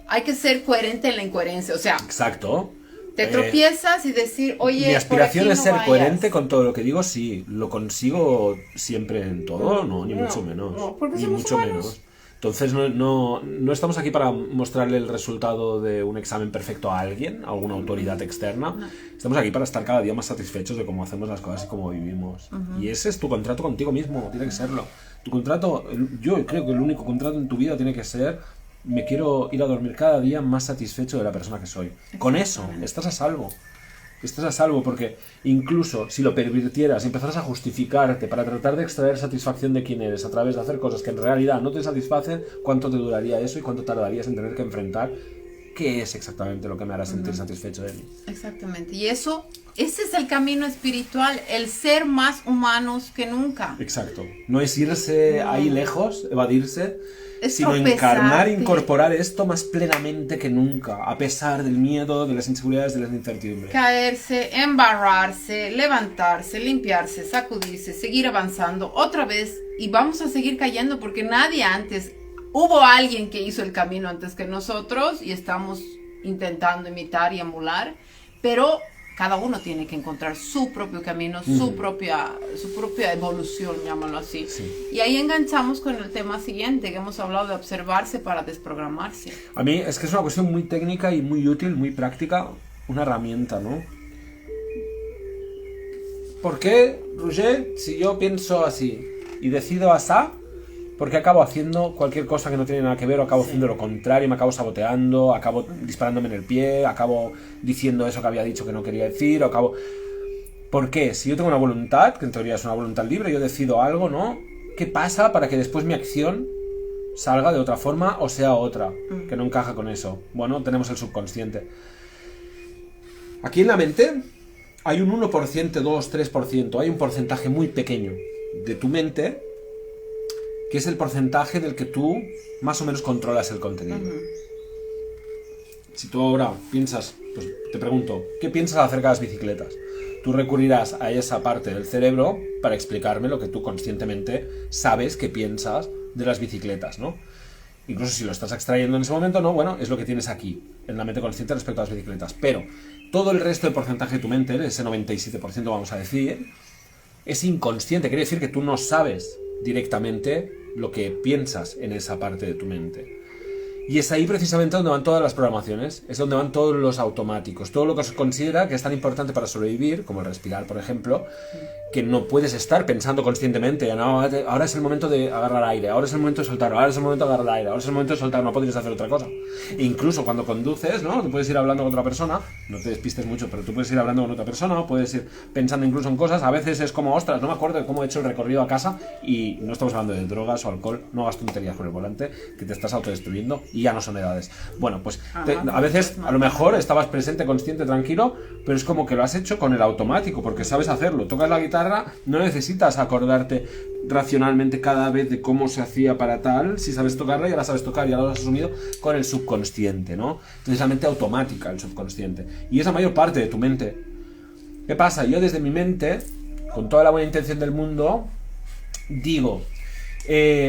hay que ser coherente en la incoherencia, o sea... Exacto. Te tropiezas y decir, oye, mi aspiración es ser coherente con todo lo que digo, sí. ¿Lo consigo siempre en todo? No, ni mucho menos. No, porque ni somos mucho humanos. Menos. Entonces no estamos aquí para mostrarle el resultado de un examen perfecto a alguien, a alguna autoridad externa. No. Estamos aquí para estar cada día más satisfechos de cómo hacemos las cosas y cómo vivimos. Y ese es tu contrato contigo mismo, tiene que serlo. Tu contrato, yo creo que el único contrato en tu vida tiene que ser: me quiero ir a dormir cada día más satisfecho de la persona que soy. Con eso estás a salvo. Estás a salvo, porque incluso si lo pervirtieras y empezaras a justificarte para tratar de extraer satisfacción de quién eres a través de hacer cosas que en realidad no te satisfacen, ¿cuánto te duraría eso y cuánto tardarías en tener que enfrentar qué es exactamente lo que me hará sentir satisfecho de mí? Exactamente, y ese es el camino espiritual, el ser más humanos que nunca. Exacto, no es irse ahí lejos, evadirse, sino encarnar, incorporar esto más plenamente que nunca, a pesar del miedo, de las inseguridades, de las incertidumbres. Caerse, embarrarse, levantarse, limpiarse, sacudirse, seguir avanzando otra vez, y vamos a seguir cayendo porque nadie antes, hubo alguien que hizo el camino antes que nosotros y estamos intentando imitar y emular, pero cada uno tiene que encontrar su propio camino, su propia evolución, llámalo así. Sí. Y ahí enganchamos con el tema siguiente, que hemos hablado de observarse para desprogramarse. A mí es que es una cuestión muy técnica y muy útil, muy práctica, una herramienta, ¿no? ¿Por qué, Roger, si yo pienso así y decido asá, por qué acabo haciendo cualquier cosa que no tiene nada que ver, o acabo haciendo lo contrario, me acabo saboteando, acabo disparándome en el pie, acabo diciendo eso que había dicho que no quería decir, o acabo... ¿Por qué? Si yo tengo una voluntad, que en teoría es una voluntad libre, yo decido algo, ¿no? ¿Qué pasa para que después mi acción salga de otra forma o sea otra, que no encaja con eso? Bueno, tenemos el subconsciente. Aquí en la mente hay un 1%, 2, 3%, hay un porcentaje muy pequeño de tu mente que es el porcentaje del que tú más o menos controlas el contenido. Si tú ahora piensas, pues te pregunto, ¿qué piensas acerca de las bicicletas? Tú recurrirás a esa parte del cerebro para explicarme lo que tú conscientemente sabes que piensas de las bicicletas, ¿no? Incluso si lo estás extrayendo en ese momento, no, bueno, es lo que tienes aquí, en la mente consciente respecto a las bicicletas. Pero todo el resto del porcentaje de tu mente, ese 97% vamos a decir, es inconsciente. Quiere decir que tú no sabes directamente lo que piensas en esa parte de tu mente. Y es ahí precisamente donde van todas las programaciones, es donde van todos los automáticos, todo lo que se considera que es tan importante para sobrevivir, como el respirar, por ejemplo, que no puedes estar pensando conscientemente, no, ahora es el momento de agarrar aire, ahora es el momento de soltar, ahora es el momento de agarrar aire, ahora es el momento de soltar, no podrías hacer otra cosa. E incluso cuando conduces, ¿no? Tú puedes ir hablando con otra persona, no te despistes mucho, pero tú puedes ir hablando con otra persona, puedes ir pensando incluso en cosas, a veces es como, ostras, no me acuerdo de cómo he hecho el recorrido a casa, y no estamos hablando de drogas o alcohol, no hagas tonterías con el volante, que te estás autodestruyendo, y ya no son edades. Bueno, pues a veces, a lo mejor estabas presente, consciente, tranquilo, pero es como que lo has hecho con el automático, porque sabes hacerlo. Tocas la guitarra, no necesitas acordarte racionalmente cada vez de cómo se hacía para tal. Si sabes tocarla, ya la sabes tocar, ya lo has asumido con el subconsciente, ¿no? Entonces la mente automática, el subconsciente. Y es la mayor parte de tu mente. ¿Qué pasa? Yo desde mi mente, con toda la buena intención del mundo, digo,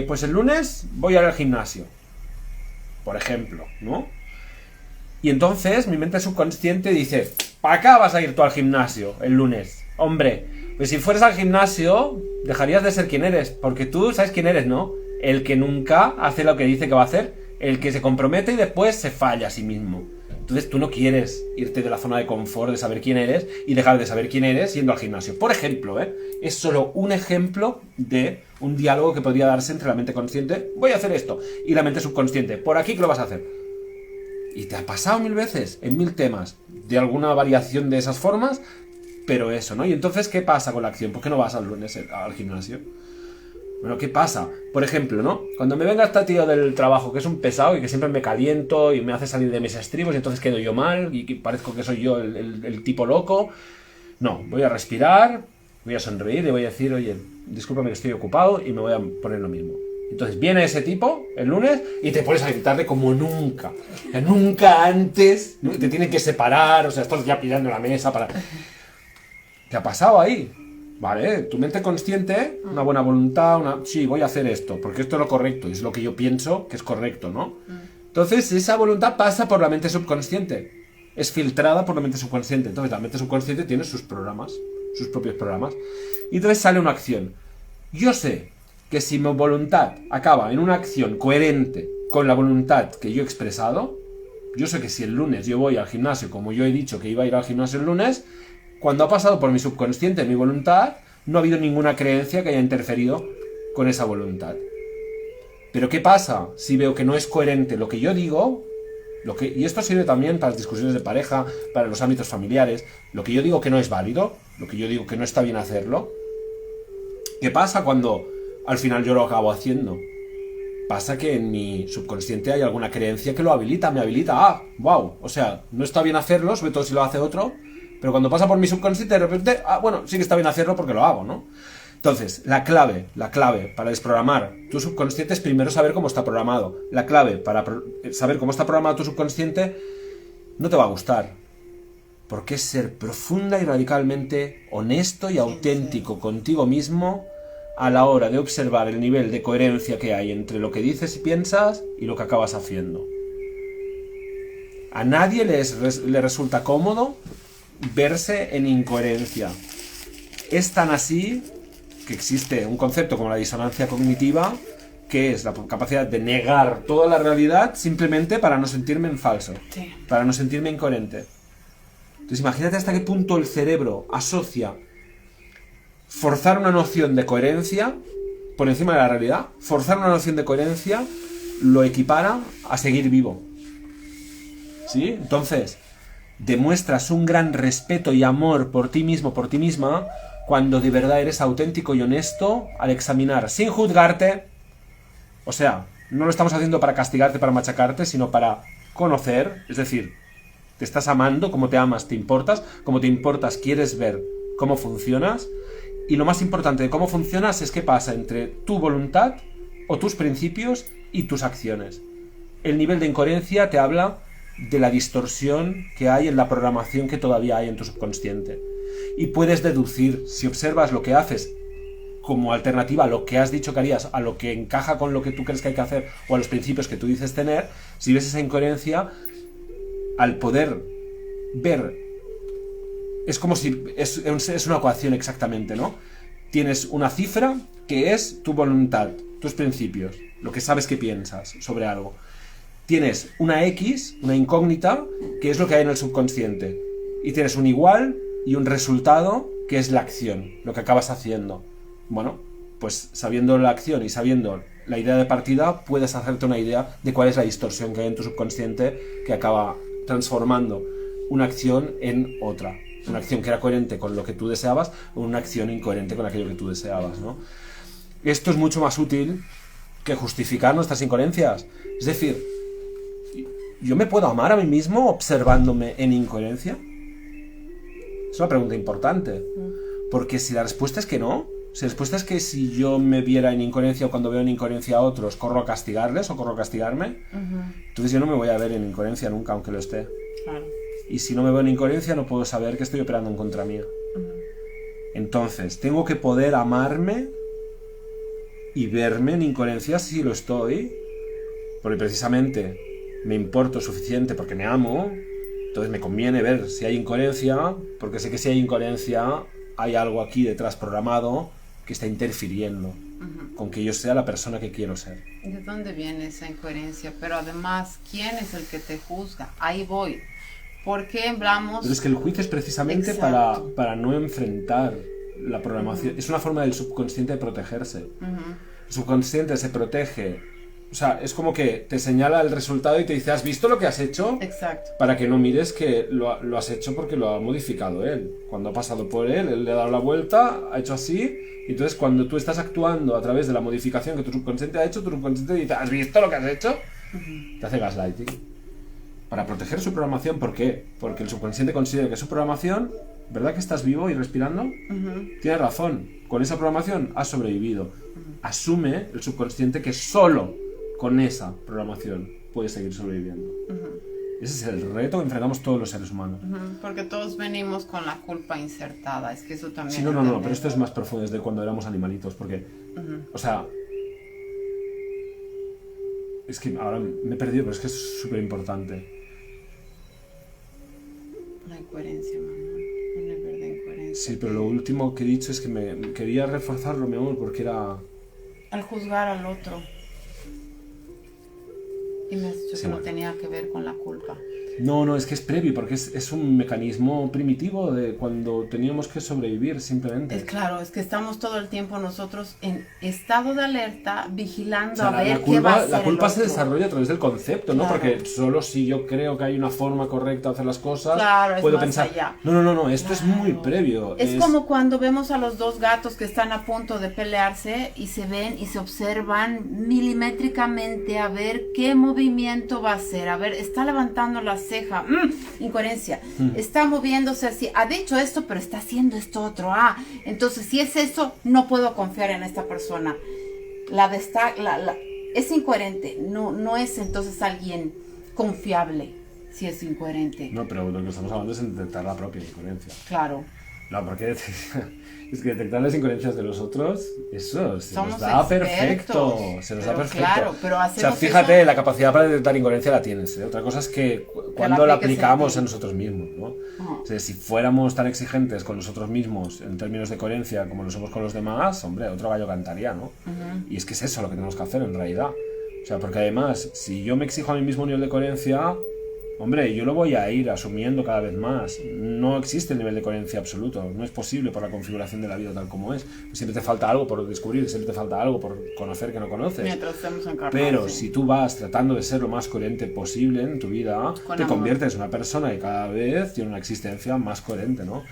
pues el lunes voy a ir al gimnasio, por ejemplo, ¿no? Y entonces mi mente subconsciente dice, ¿para acá vas a ir tú al gimnasio el lunes? Hombre, pues si fueras al gimnasio, dejarías de ser quien eres, porque tú sabes quién eres, ¿no? El que nunca hace lo que dice que va a hacer, el que se compromete y después se falla a sí mismo. Entonces tú no quieres irte de la zona de confort de saber quién eres y dejar de saber quién eres yendo al gimnasio. Por ejemplo, es solo un ejemplo de un diálogo que podría darse entre la mente consciente, voy a hacer esto, y la mente subconsciente, por aquí que lo vas a hacer. Y te ha pasado 1000 veces, en 1000 temas, de alguna variación de esas formas, pero eso, ¿no? Y entonces, ¿qué pasa con la acción? ¿Por qué no vas al lunes al gimnasio? Bueno, ¿qué pasa? Por ejemplo, ¿no? Cuando me venga este tío del trabajo, que es un pesado y que siempre me caliento y me hace salir de mis estribos y entonces quedo yo mal y parezco que soy yo el tipo loco. No, voy a respirar, voy a sonreír y voy a decir, oye, discúlpame que estoy ocupado y me voy a poner lo mismo. Entonces viene ese tipo el lunes y te pones a gritarle como nunca. O sea, nunca antes, ¿no? Te tienen que separar, o sea, estás ya pillando la mesa para... ¿Qué ha pasado ahí? Vale, tu mente consciente, una buena voluntad, sí, voy a hacer esto, porque esto es lo correcto, es lo que yo pienso que es correcto, ¿no? Entonces, esa voluntad pasa por la mente subconsciente, es filtrada por la mente subconsciente. Entonces, la mente subconsciente tiene sus programas, sus propios programas, y entonces sale una acción. Yo sé que si mi voluntad acaba en una acción coherente con la voluntad que yo he expresado, yo sé que si el lunes yo voy al gimnasio, como yo he dicho que iba a ir al gimnasio el lunes, cuando ha pasado por mi subconsciente mi voluntad, no ha habido ninguna creencia que haya interferido con esa voluntad. Pero ¿qué pasa si veo que no es coherente lo que yo digo? Y esto sirve también para las discusiones de pareja, para los ámbitos familiares. Lo que yo digo que no es válido, lo que yo digo que no está bien hacerlo. ¿Qué pasa cuando al final yo lo acabo haciendo? Pasa que en mi subconsciente hay alguna creencia que lo habilita, me habilita. Wow, o sea, no está bien hacerlo, sobre todo si lo hace otro. Pero cuando pasa por mi subconsciente, de repente, bueno, sí que está bien hacerlo porque lo hago, ¿no? Entonces, la clave para desprogramar tu subconsciente es primero saber cómo está programado. La clave para saber cómo está programado tu subconsciente no te va a gustar. Porque es ser profunda y radicalmente honesto y auténtico contigo mismo a la hora de observar el nivel de coherencia que hay entre lo que dices y piensas y lo que acabas haciendo. A nadie le resulta cómodo verse en incoherencia. Es tan así que existe un concepto como la disonancia cognitiva, que es la capacidad de negar toda la realidad simplemente para no sentirme en falso, Sí. para no sentirme incoherente. Entonces imagínate hasta qué punto el cerebro asocia forzar una noción de coherencia por encima de la realidad, forzar una noción de coherencia lo equipara a seguir vivo. ¿Sí? Entonces, demuestras un gran respeto y amor por ti mismo, por ti misma, cuando de verdad eres auténtico y honesto al examinar, sin juzgarte. O sea, no lo estamos haciendo para castigarte, para machacarte, sino para conocer, es decir, te estás amando, como te amas, te importas, como te importas, quieres ver cómo funcionas, y lo más importante de cómo funcionas es qué pasa entre tu voluntad o tus principios y tus acciones. El nivel de incoherencia te habla de la distorsión que hay en la programación que todavía hay en tu subconsciente. Y puedes deducir, si observas lo que haces como alternativa a lo que has dicho que harías, a lo que encaja con lo que tú crees que hay que hacer o a los principios que tú dices tener, si ves esa incoherencia, al poder ver, es como si es una ecuación exactamente, ¿no? Tienes una cifra que es tu voluntad, tus principios, lo que sabes que piensas sobre algo. Tienes una X, una incógnita, que es lo que hay en el subconsciente. Y tienes un igual y un resultado, que es la acción, lo que acabas haciendo. Bueno, pues sabiendo la acción y sabiendo la idea de partida, puedes hacerte una idea de cuál es la distorsión que hay en tu subconsciente que acaba transformando una acción en otra. Una acción que era coherente con lo que tú deseabas o una acción incoherente con aquello que tú deseabas, ¿no? Esto es mucho más útil que justificar nuestras incoherencias. Es decir, ¿yo me puedo amar a mí mismo observándome en incoherencia? Es una pregunta importante. Porque si la respuesta es que no, si la respuesta es que si yo me viera en incoherencia o cuando veo en incoherencia a otros, corro a castigarles o corro a castigarme, entonces yo no me voy a ver en incoherencia nunca, aunque lo esté. Claro. Y si no me veo en incoherencia, no puedo saber que estoy operando en contra mía. Entonces, tengo que poder amarme y verme en incoherencia si lo estoy, porque precisamente me importo suficiente porque me amo, entonces me conviene ver si hay incoherencia, porque sé que si hay incoherencia hay algo aquí detrás programado que está interfiriendo con que yo sea la persona que quiero ser. ¿De dónde viene esa incoherencia? Pero además, ¿quién es el que te juzga? Ahí voy. ¿Por qué hablamos? Pero es que el juicio es precisamente para no enfrentar la programación. Es una forma del subconsciente de protegerse. El subconsciente se protege. O sea, es como que te señala el resultado y te dice, ¿has visto lo que has hecho? Exacto. Para que no mires que lo has hecho porque lo ha modificado él. Cuando ha pasado por él le ha dado la vuelta, ha hecho así. Y entonces cuando tú estás actuando a través de la modificación que tu subconsciente ha hecho, tu subconsciente te dice, ¿has visto lo que has hecho? Te hace gaslighting. Para proteger su programación, ¿por qué? Porque el subconsciente considera que su programación, ¿verdad que estás vivo y respirando? Tienes razón, con esa programación has sobrevivido. Asume el subconsciente que solo con esa programación puedes seguir sobreviviendo. Ese es el reto que enfrentamos todos los seres humanos. Porque todos venimos con la culpa insertada, es que eso también... Sí, no, pero esto es más profundo desde cuando éramos animalitos, porque, o sea... Es que ahora me he perdido, pero es que es súper importante. La incoherencia, Manuel. Un nivel de incoherencia. Sí, pero lo último que he dicho es que me quería reforzarlo, mi amor, porque era... Al juzgar al otro. Y me has dicho Sí, que no bueno. tenía que ver con la culpa. No, es que es previo, porque es un mecanismo primitivo de cuando teníamos que sobrevivir, simplemente. Es claro, es que estamos todo el tiempo nosotros en estado de alerta, vigilando O sea, a ver la qué va a culpa, hacer la culpa el se otro. desarrolla a través del concepto, ¿no? Claro. Porque solo si yo creo que hay una forma correcta de hacer las cosas, Claro, es puedo más pensar... allá. No, esto es Claro. muy previo. Es como cuando vemos a los dos gatos que están a punto de pelearse y se ven y se observan milimétricamente a ver qué movimiento va a hacer. A ver, está levantando la ceja. Incoherencia. Está moviéndose así. Ha dicho esto, pero está haciendo esto otro. Entonces, si es eso, no puedo confiar en esta persona. Es incoherente. No es entonces alguien confiable si es incoherente. No, pero lo que estamos hablando es de detectar la propia incoherencia. Claro. No, porque es que detectar las incoherencias de los otros, eso se Somos nos da expertos, perfecto. Se nos da pero perfecto. claro, pero o sea, hacemos fíjate, eso- la capacidad para detectar incoherencia la tienes. ¿Eh? Otra cosa es que cuando la apliques en aplicamos ti. en nosotros mismos, ¿no? Ujú. O sea, si fuéramos tan exigentes con nosotros mismos en términos de coherencia como lo somos con los demás, hombre, otro gallo cantaría, ¿no? Y es que es eso lo que tenemos que hacer en realidad. O sea, porque además, si yo me exijo a mi mismo nivel de coherencia, hombre, yo lo voy a ir asumiendo cada vez más. No existe el nivel de coherencia absoluto. No es posible por la configuración de la vida tal como es. Siempre te falta algo por descubrir, siempre te falta algo por conocer que no conoces. Mientras estemos encarnados. Pero sí. si tú vas tratando de ser lo más coherente posible en tu vida, Con te amor. conviertes en una persona que cada vez tiene una existencia más coherente, ¿no?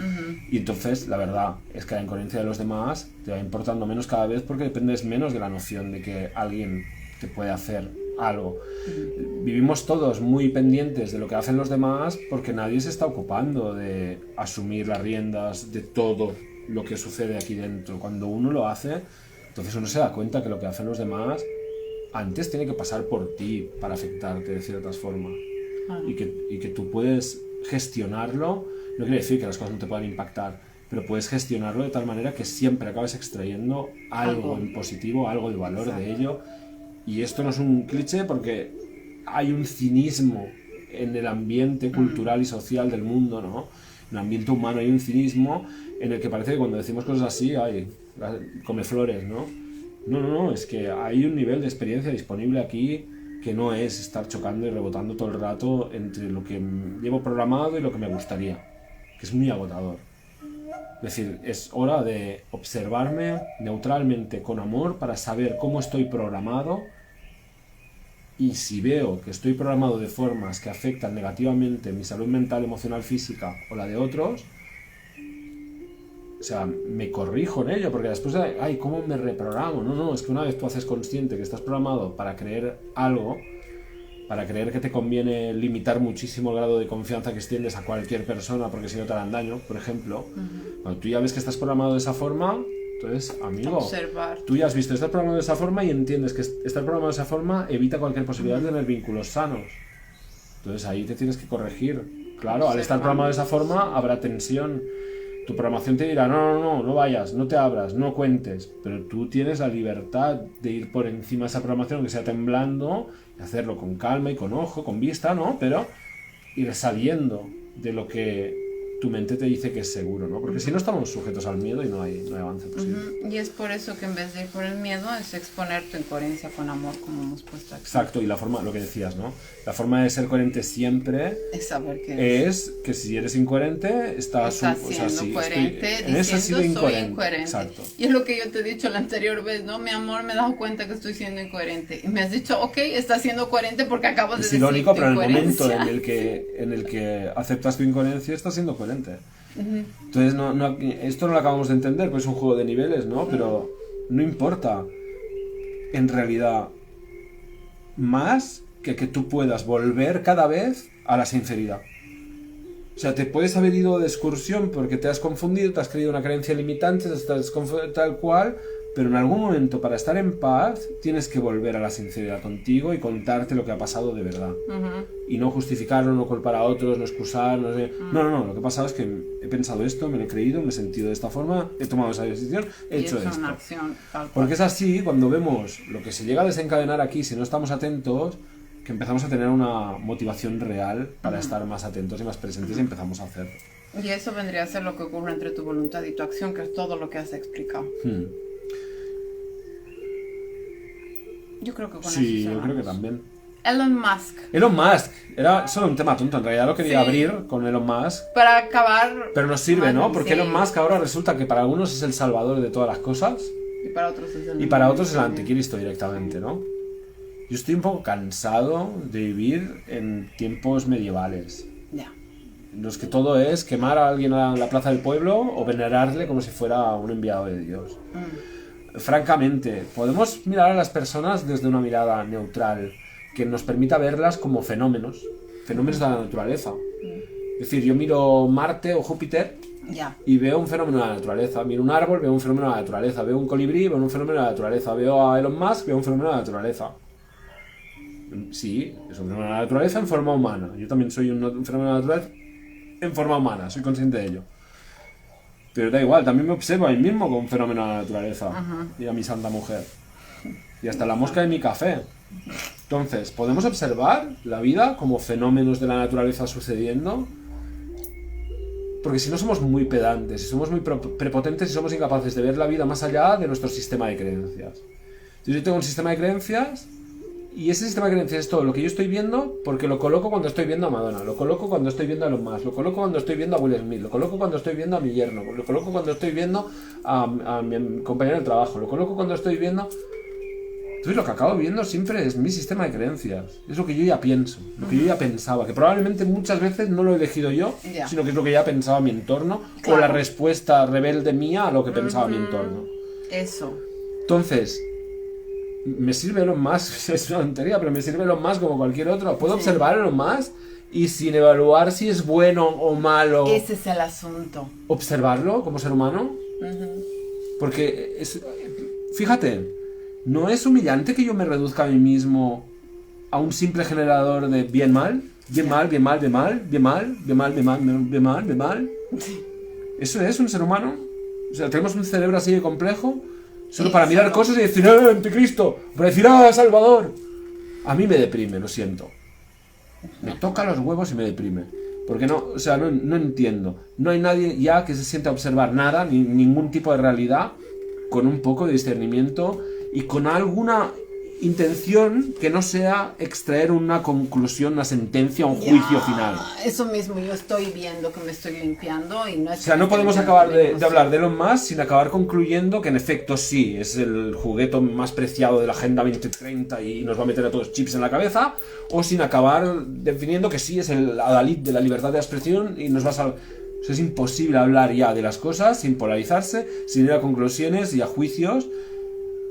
Y entonces, la verdad es que la incoherencia de los demás te va importando menos cada vez porque dependes menos de la noción de que alguien te puede hacer algo. Vivimos todos muy pendientes de lo que hacen los demás porque nadie se está ocupando de asumir las riendas de todo lo que sucede aquí dentro. Cuando uno lo hace, entonces uno se da cuenta que lo que hacen los demás antes tiene que pasar por ti para afectarte de ciertas formas. Y que tú puedes gestionarlo. No quiere decir que las cosas no te puedan impactar, pero puedes gestionarlo de tal manera que siempre acabes extrayendo algo en positivo, algo de valor de ello. Y esto no es un cliché porque hay un cinismo en el ambiente cultural y social del mundo, ¿no? En el ambiente humano hay un cinismo en el que parece que cuando decimos cosas así, ay, come flores, ¿no? No, es que hay un nivel de experiencia disponible aquí que no es estar chocando y rebotando todo el rato entre lo que llevo programado y lo que me gustaría, que es muy agotador. Es decir, es hora de observarme neutralmente, con amor, para saber cómo estoy programado. Y si veo que estoy programado de formas que afectan negativamente mi salud mental, emocional, física o la de otros, o sea, me corrijo en ello, porque después, ay, ¿cómo me reprogramo? No, es que una vez tú haces consciente que estás programado para creer algo, para creer que te conviene limitar muchísimo el grado de confianza que extiendes a cualquier persona porque si no te harán daño, por ejemplo, cuando tú ya ves que estás programado de esa forma, entonces, amigo, Observar. tú ya has visto, estás programado de esa forma y entiendes que estar programado de esa forma evita cualquier posibilidad de tener vínculos sanos. Entonces ahí te tienes que corregir. Claro, al estar programado de esa forma habrá tensión. Tu programación te dirá, no vayas, no te abras, no cuentes. Pero tú tienes la libertad de ir por encima de esa programación, que sea temblando, y hacerlo con calma y con ojo, con vista, ¿no? Pero ir saliendo de lo que tu mente te dice que es seguro, ¿no? Porque si no estamos sujetos al miedo y no hay avance posible. Y es por eso que en vez de ir por el miedo es exponer tu incoherencia con amor, como hemos puesto aquí. Exacto, y la forma, lo que decías, ¿no? La forma de ser coherente siempre Es saber qué es que si eres incoherente, estás siendo coherente, en eso he sido diciendo soy incoherente. incoherente. Exacto. Y es lo que yo te he dicho la anterior vez, ¿no? Mi amor, me he dado cuenta que estoy siendo incoherente. Y me has dicho, ok, estás siendo coherente porque acabas de Es decir irónico, tu pero en el momento incoherencia. en el que aceptas tu incoherencia, estás siendo coherente. Entonces, esto no lo acabamos de entender, pues es un juego de niveles, ¿no? Pero no importa, en realidad, más que tú puedas volver cada vez a la sinceridad. O sea, te puedes haber ido de excursión porque te has confundido, te has creído una creencia limitante, tal cual, pero en algún momento, para estar en paz, tienes que volver a la sinceridad contigo y contarte lo que ha pasado de verdad. Y no justificarlo, no culpar a otros, no excusar, no sé. No, lo que ha pasado es que he pensado esto, me lo he creído, me he sentido de esta forma, he tomado esa decisión, he hecho esto. Una acción, tal cual. Porque es así, cuando vemos lo que se llega a desencadenar aquí, si no estamos atentos, que empezamos a tener una motivación real para estar más atentos y más presentes y empezamos a hacerlo. Y eso vendría a ser lo que ocurre entre tu voluntad y tu acción, que es todo lo que has explicado. Yo creo que con Sí, eso yo creo que cerramos. también. Elon Musk. Elon Musk, era solo un tema tonto, en realidad lo quería Sí. abrir con Elon Musk, Para acabar. pero nos sirve, ¿no? Porque Sí. Elon Musk ahora resulta que para algunos es el salvador de todas las cosas Y para otros es el y para otros es el anticristo directamente, ¿no? Yo estoy un poco cansado de vivir en tiempos medievales, Ya. en los que todo es quemar a alguien a la plaza del pueblo o venerarle como si fuera un enviado de Dios. Francamente, podemos mirar a las personas desde una mirada neutral, que nos permita verlas como fenómenos de la naturaleza. Es decir, yo miro Marte o Júpiter Ya. y veo un fenómeno de la naturaleza. Miro un árbol, veo un fenómeno de la naturaleza. Veo un colibrí, veo un fenómeno de la naturaleza. Veo a Elon Musk, veo un fenómeno de la naturaleza. Sí, es un fenómeno de la naturaleza en forma humana. Yo también soy un fenómeno de la naturaleza en forma humana, soy consciente de ello. Pero da igual, también me observo a mí mismo como un fenómeno de la naturaleza. Ajá. Y a mi santa mujer. Y hasta la mosca de mi café. Entonces, ¿podemos observar la vida como fenómenos de la naturaleza sucediendo? Porque si no somos muy pedantes, si somos muy prepotentes y somos incapaces de ver la vida más allá de nuestro sistema de creencias. Entonces yo tengo un sistema de creencias y ese sistema de creencias es todo lo que yo estoy viendo porque lo coloco cuando estoy viendo a Madonna, lo coloco cuando estoy viendo a Elon Musk, lo coloco cuando estoy viendo a Will Smith, lo coloco cuando estoy viendo a mi yerno, lo coloco cuando estoy viendo a mi compañero de trabajo, lo coloco cuando estoy viendo... Entonces lo que acabo viendo siempre es mi sistema de creencias. Es lo que yo ya pienso, lo que yo ya pensaba, que probablemente muchas veces no lo he elegido yo, sino que es lo que ya pensaba mi entorno, o la respuesta rebelde mía a lo que pensaba mi entorno. Eso. Entonces, me sirve Elon Musk, es una tontería, pero me sirve Elon Musk como cualquier otro. Puedo observar a Elon Musk y sin evaluar si es bueno o malo. Ese es el asunto. Observarlo como ser humano. Porque, fíjate, ¿no es humillante que yo me reduzca a mí mismo a un simple generador de bien mal? Bien mal, bien mal, bien mal, bien mal, bien mal, bien mal, bien mal, bien mal. ¿Eso es un ser humano? O sea, tenemos un cerebro así de complejo solo para mirar cosas y decir ¡ah, anticristo! Para decir ¡ah, Salvador! A mí me deprime, lo siento. Me toca los huevos y me deprime. Porque no, o sea, no entiendo. No hay nadie ya que se sienta a observar nada, ni ningún tipo de realidad, con un poco de discernimiento y con alguna intención que no sea extraer una conclusión, una sentencia, un juicio final. Eso mismo, yo estoy viendo que me estoy limpiando y no es... O sea, no podemos acabar de hablar de Elon Musk sin acabar concluyendo que en efecto sí, es el juguete más preciado de la Agenda 2030 y nos va a meter a todos chips en la cabeza, o sin acabar definiendo que sí es el adalid de la libertad de expresión y nos va a salvar. O sea, es imposible hablar ya de las cosas sin polarizarse, sin ir a conclusiones y a juicios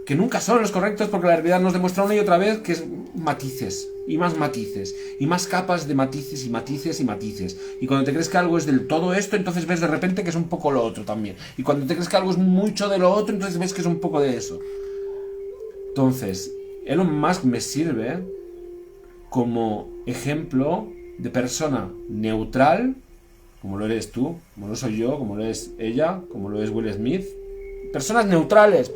que nunca son los correctos, porque la realidad nos demuestra una y otra vez que es matices, y más capas de matices y matices y matices. Y cuando te crees que algo es del todo esto, entonces ves de repente que es un poco lo otro también. Y cuando te crees que algo es mucho de lo otro, entonces ves que es un poco de eso. Entonces, Elon Musk me sirve como ejemplo de persona neutral, como lo eres tú, como lo soy yo, como lo es ella, como lo es Will Smith. Personas neutrales.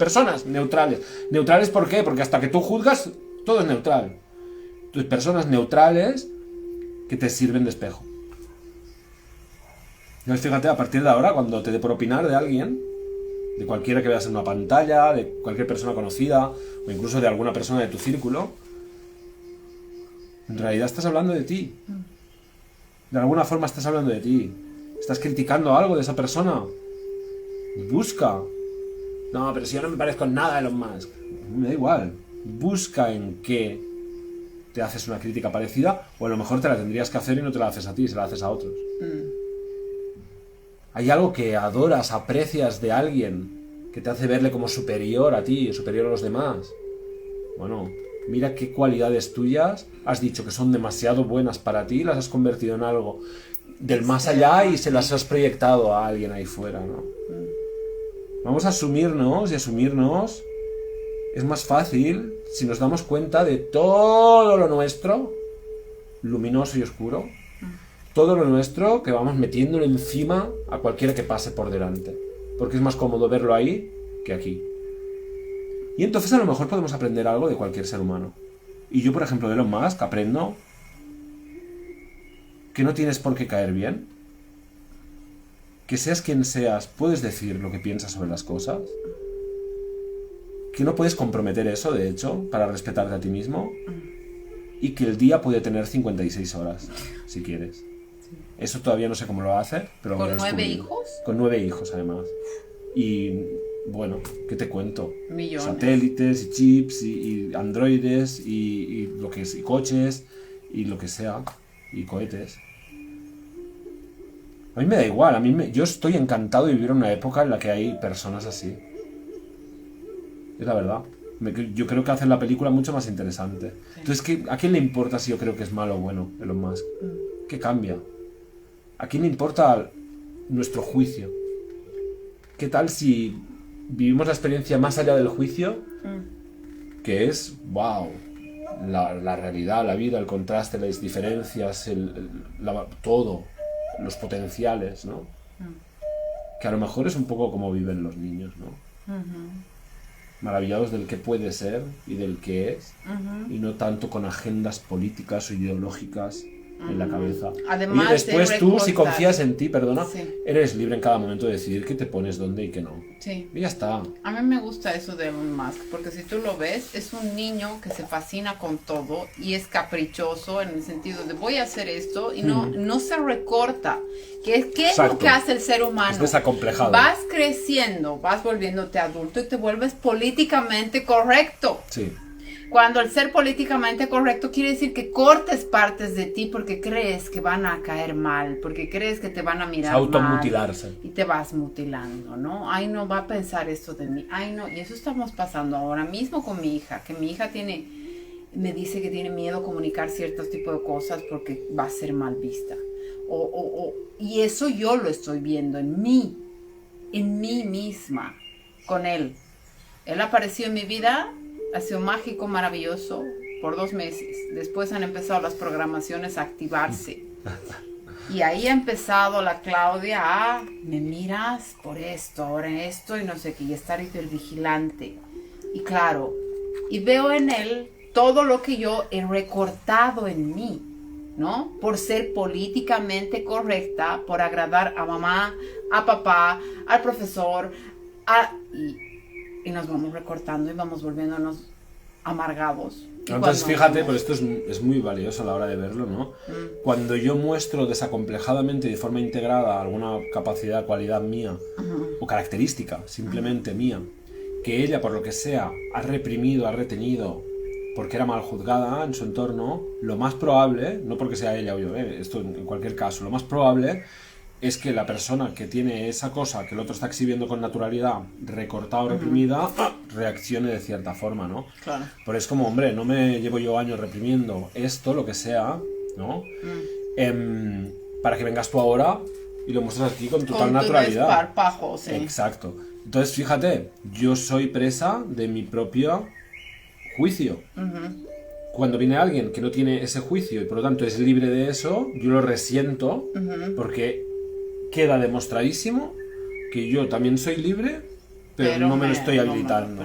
¿Neutrales por qué? Porque hasta que tú juzgas, todo es neutral. Entonces, personas neutrales que te sirven de espejo. Entonces, fíjate, a partir de ahora, cuando te dé por opinar de alguien, de cualquiera que veas en una pantalla, de cualquier persona conocida, o incluso de alguna persona de tu círculo, en realidad estás hablando de ti. De alguna forma estás hablando de ti. Estás criticando algo de esa persona. Busca. No, pero si yo no me parezco en nada a Elon Musk. Me da igual. Busca en qué te haces una crítica parecida, o a lo mejor te la tendrías que hacer y no te la haces a ti, se la haces a otros. Hay algo que adoras, aprecias de alguien, que te hace verle como superior a ti, superior a los demás. Bueno, mira qué cualidades tuyas has dicho que son demasiado buenas para ti y las has convertido en algo del más allá y se las has proyectado a alguien ahí fuera, ¿no? Vamos a asumirnos y asumirnos. Es más fácil si nos damos cuenta de todo lo nuestro, luminoso y oscuro, todo lo nuestro que vamos metiéndolo encima a cualquiera que pase por delante. Porque es más cómodo verlo ahí que aquí. Y entonces a lo mejor podemos aprender algo de cualquier ser humano. Y yo, por ejemplo, de Elon Musk aprendo que no tienes por qué caer bien. Que seas quien seas, puedes decir lo que piensas sobre las cosas. Que no puedes comprometer eso, de hecho, para respetarte a ti mismo. Y que el día puede tener 56 horas, si quieres. Eso todavía no sé cómo lo hace, pero ¿Con 9 hijos? Con 9 hijos, además. Y, bueno, ¿qué te cuento? Millones. Satélites, y chips, y androides, y lo que es, y coches, y lo que sea, y cohetes. A mí me da igual, yo estoy encantado de vivir en una época en la que hay personas así. Es la verdad. Yo creo que hacen la película mucho más interesante. Sí. Entonces, ¿a quién le importa si yo creo que es malo o bueno Elon Musk? ¿Qué cambia? ¿A quién le importa nuestro juicio? ¿Qué tal si vivimos la experiencia más allá del juicio? Que es, wow, la realidad, la vida, el contraste, las diferencias, todo, los potenciales, ¿no? que a lo mejor es un poco como viven los niños, ¿no? Maravillados del que puede ser y del que es, y no tanto con agendas políticas o ideológicas en la cabeza. Además, y después tú, si recortar. confías en ti, perdona, Sí. eres libre en cada momento de decidir qué te pones dónde y qué no. Sí. Y ya está. A mí me gusta eso de Elon Musk, porque si tú lo ves, es un niño que se fascina con todo y es caprichoso en el sentido de voy a hacer esto y no se recorta. ¿Qué es lo Exacto. que hace el ser humano? Es desacomplejado. Vas creciendo, vas volviéndote adulto y te vuelves políticamente correcto. Sí. Cuando el ser políticamente correcto quiere decir que cortes partes de ti porque crees que van a caer mal, porque crees que te van a mirar mal. Automutilarse. Y te vas mutilando, ¿no? Ay, no va a pensar esto de mí. Ay, no. Y eso estamos pasando ahora mismo con mi hija, que mi hija me dice que tiene miedo a comunicar ciertos tipos de cosas porque va a ser mal vista. Y eso yo lo estoy viendo en mí misma, con él. Él apareció en mi vida. Ha sido mágico, maravilloso, por 2 meses. Después han empezado las programaciones a activarse. Y ahí ha empezado la Claudia me miras por esto, ahora esto, y no sé qué, y estar hipervigilante. Y claro, y veo en él todo lo que yo he recortado en mí, ¿no? Por ser políticamente correcta, por agradar a mamá, a papá, al profesor, y nos vamos recortando y vamos volviéndonos amargados. Entonces fíjate, pero esto es muy valioso a la hora de verlo, ¿no? Cuando yo muestro desacomplejadamente y de forma integrada alguna capacidad, cualidad mía, o característica simplemente mía, que ella por lo que sea ha reprimido, ha retenido, porque era mal juzgada en su entorno, lo más probable, no porque sea ella o yo, esto en cualquier caso, lo más probable es que la persona que tiene esa cosa que el otro está exhibiendo con naturalidad, recortada o reprimida, reaccione de cierta forma, ¿no? Claro. Pero es como, hombre, no me llevo yo años reprimiendo esto, lo que sea, ¿no? Para que vengas tú ahora y lo muestres aquí con total naturalidad. Con tu desparpajo, sí. Exacto. Entonces, fíjate, yo soy presa de mi propio juicio. Cuando viene alguien que no tiene ese juicio y por lo tanto es libre de eso, yo lo resiento porque queda demostradísimo que yo también soy libre, pero no me lo estoy habilitando.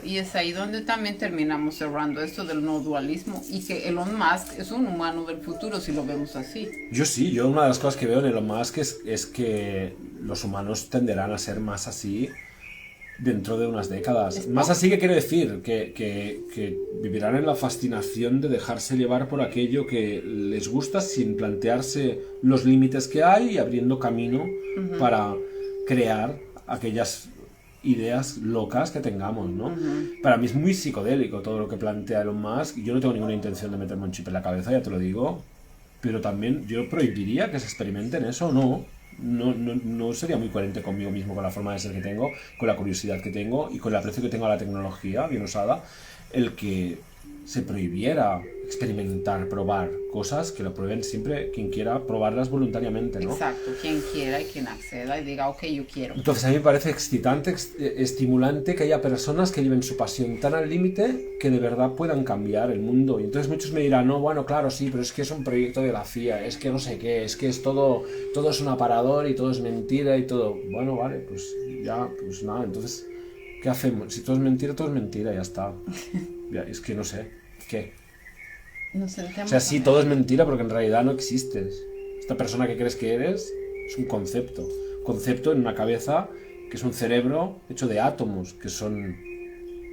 Y es ahí donde también terminamos cerrando esto del no dualismo y que Elon Musk es un humano del futuro si lo vemos así. Yo una de las cosas que veo en Elon Musk es que los humanos tenderán a ser más así dentro de unas décadas. Más así que quiero decir que vivirán en la fascinación de dejarse llevar por aquello que les gusta sin plantearse los límites que hay y abriendo camino para crear aquellas ideas locas que tengamos, ¿no? Para mí es muy psicodélico todo lo que plantea Elon Musk. Yo no tengo ninguna intención de meterme un chip en la cabeza, ya te lo digo, pero también yo prohibiría que se experimenten eso, no sería muy coherente conmigo mismo, con la forma de ser que tengo, con la curiosidad que tengo y con el aprecio que tengo a la tecnología bien usada, el que se prohibiera experimentar, probar cosas, que lo prueben siempre quien quiera probarlas voluntariamente, ¿no? Exacto, quien quiera y quien acceda y diga, ok, yo quiero. Entonces a mí me parece excitante, estimulante que haya personas que lleven su pasión tan al límite que de verdad puedan cambiar el mundo. Y entonces muchos me dirán, no, bueno, claro, sí, pero es que es un proyecto de la CIA, es que no sé qué, es que es todo es un aparador y todo es mentira y todo. Bueno, vale, pues ya, pues nada, entonces, ¿qué hacemos? Si todo es mentira, ya está. Ya, es que no sé, ¿qué? O sea, sí, todo es mentira porque en realidad no existes. Esta persona que crees que eres es un concepto en una cabeza que es un cerebro hecho de átomos que son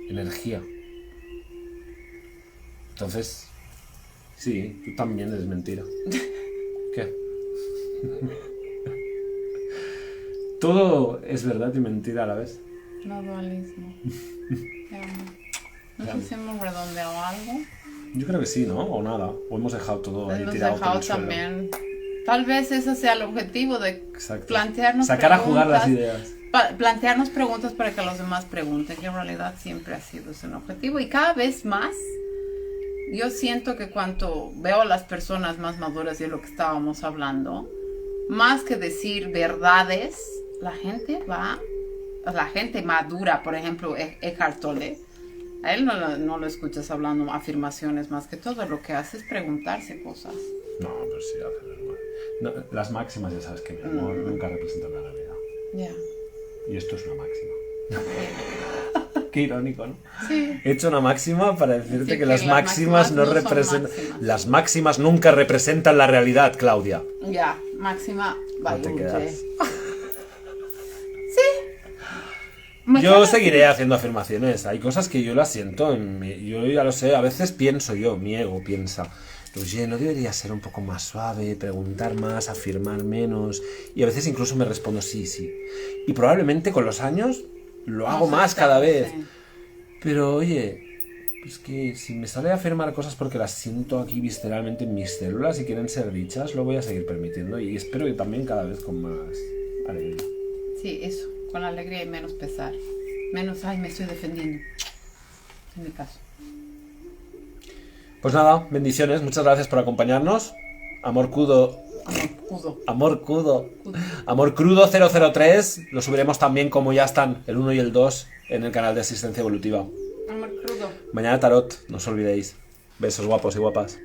energía. Entonces, sí, tú también eres mentira. ¿Qué? Todo es verdad y mentira a la vez. No dualismo. ¿No sé si hemos redondeado algo? Yo creo que sí, ¿no? O nada. O hemos dejado todo ahí tirado por el suelo. También. Tal vez ese sea el objetivo de plantearnos sacar a jugar las ideas. Plantearnos preguntas para que los demás pregunten, que en realidad siempre ha sido ese objetivo. Y cada vez más, yo siento que cuando veo a las personas más maduras y de lo que estábamos hablando, más que decir verdades, la gente madura, por ejemplo, Eckhart Tolle, a él no lo escuchas hablando afirmaciones más que todo, lo que hace es preguntarse cosas. No, pero sí, no, las máximas ya sabes que mi amor nunca representan la realidad. Ya. Y esto es una máxima. Qué irónico, ¿no? Sí. He hecho una máxima para decirte Sí, que las máximas no son representan... máximas. Las máximas nunca representan la realidad, Claudia. Ya, máxima No te quedas. Yo seguiré haciendo afirmaciones. Hay cosas que yo las siento. Yo ya lo sé. A veces pienso yo, mi ego piensa. Oye, ¿no debería ser un poco más suave, preguntar más, afirmar menos? Y a veces incluso me respondo sí, sí. Y probablemente con los años lo hago más cada vez. Sí. Pero oye, es que si me sale a afirmar cosas porque las siento aquí visceralmente en mis células y quieren ser dichas, lo voy a seguir permitiendo. Y espero que también cada vez con más alegría. Sí, eso. Con alegría y menos pesar. Menos, ay, me estoy defendiendo. En mi caso. Pues nada, bendiciones, muchas gracias por acompañarnos. Amor Cudo. Amor Cudo. Amor Crudo 003. Lo subiremos también como ya están el 1 y el 2 en el canal de Asistencia Evolutiva. Amor crudo. Mañana tarot, no os olvidéis. Besos guapos y guapas.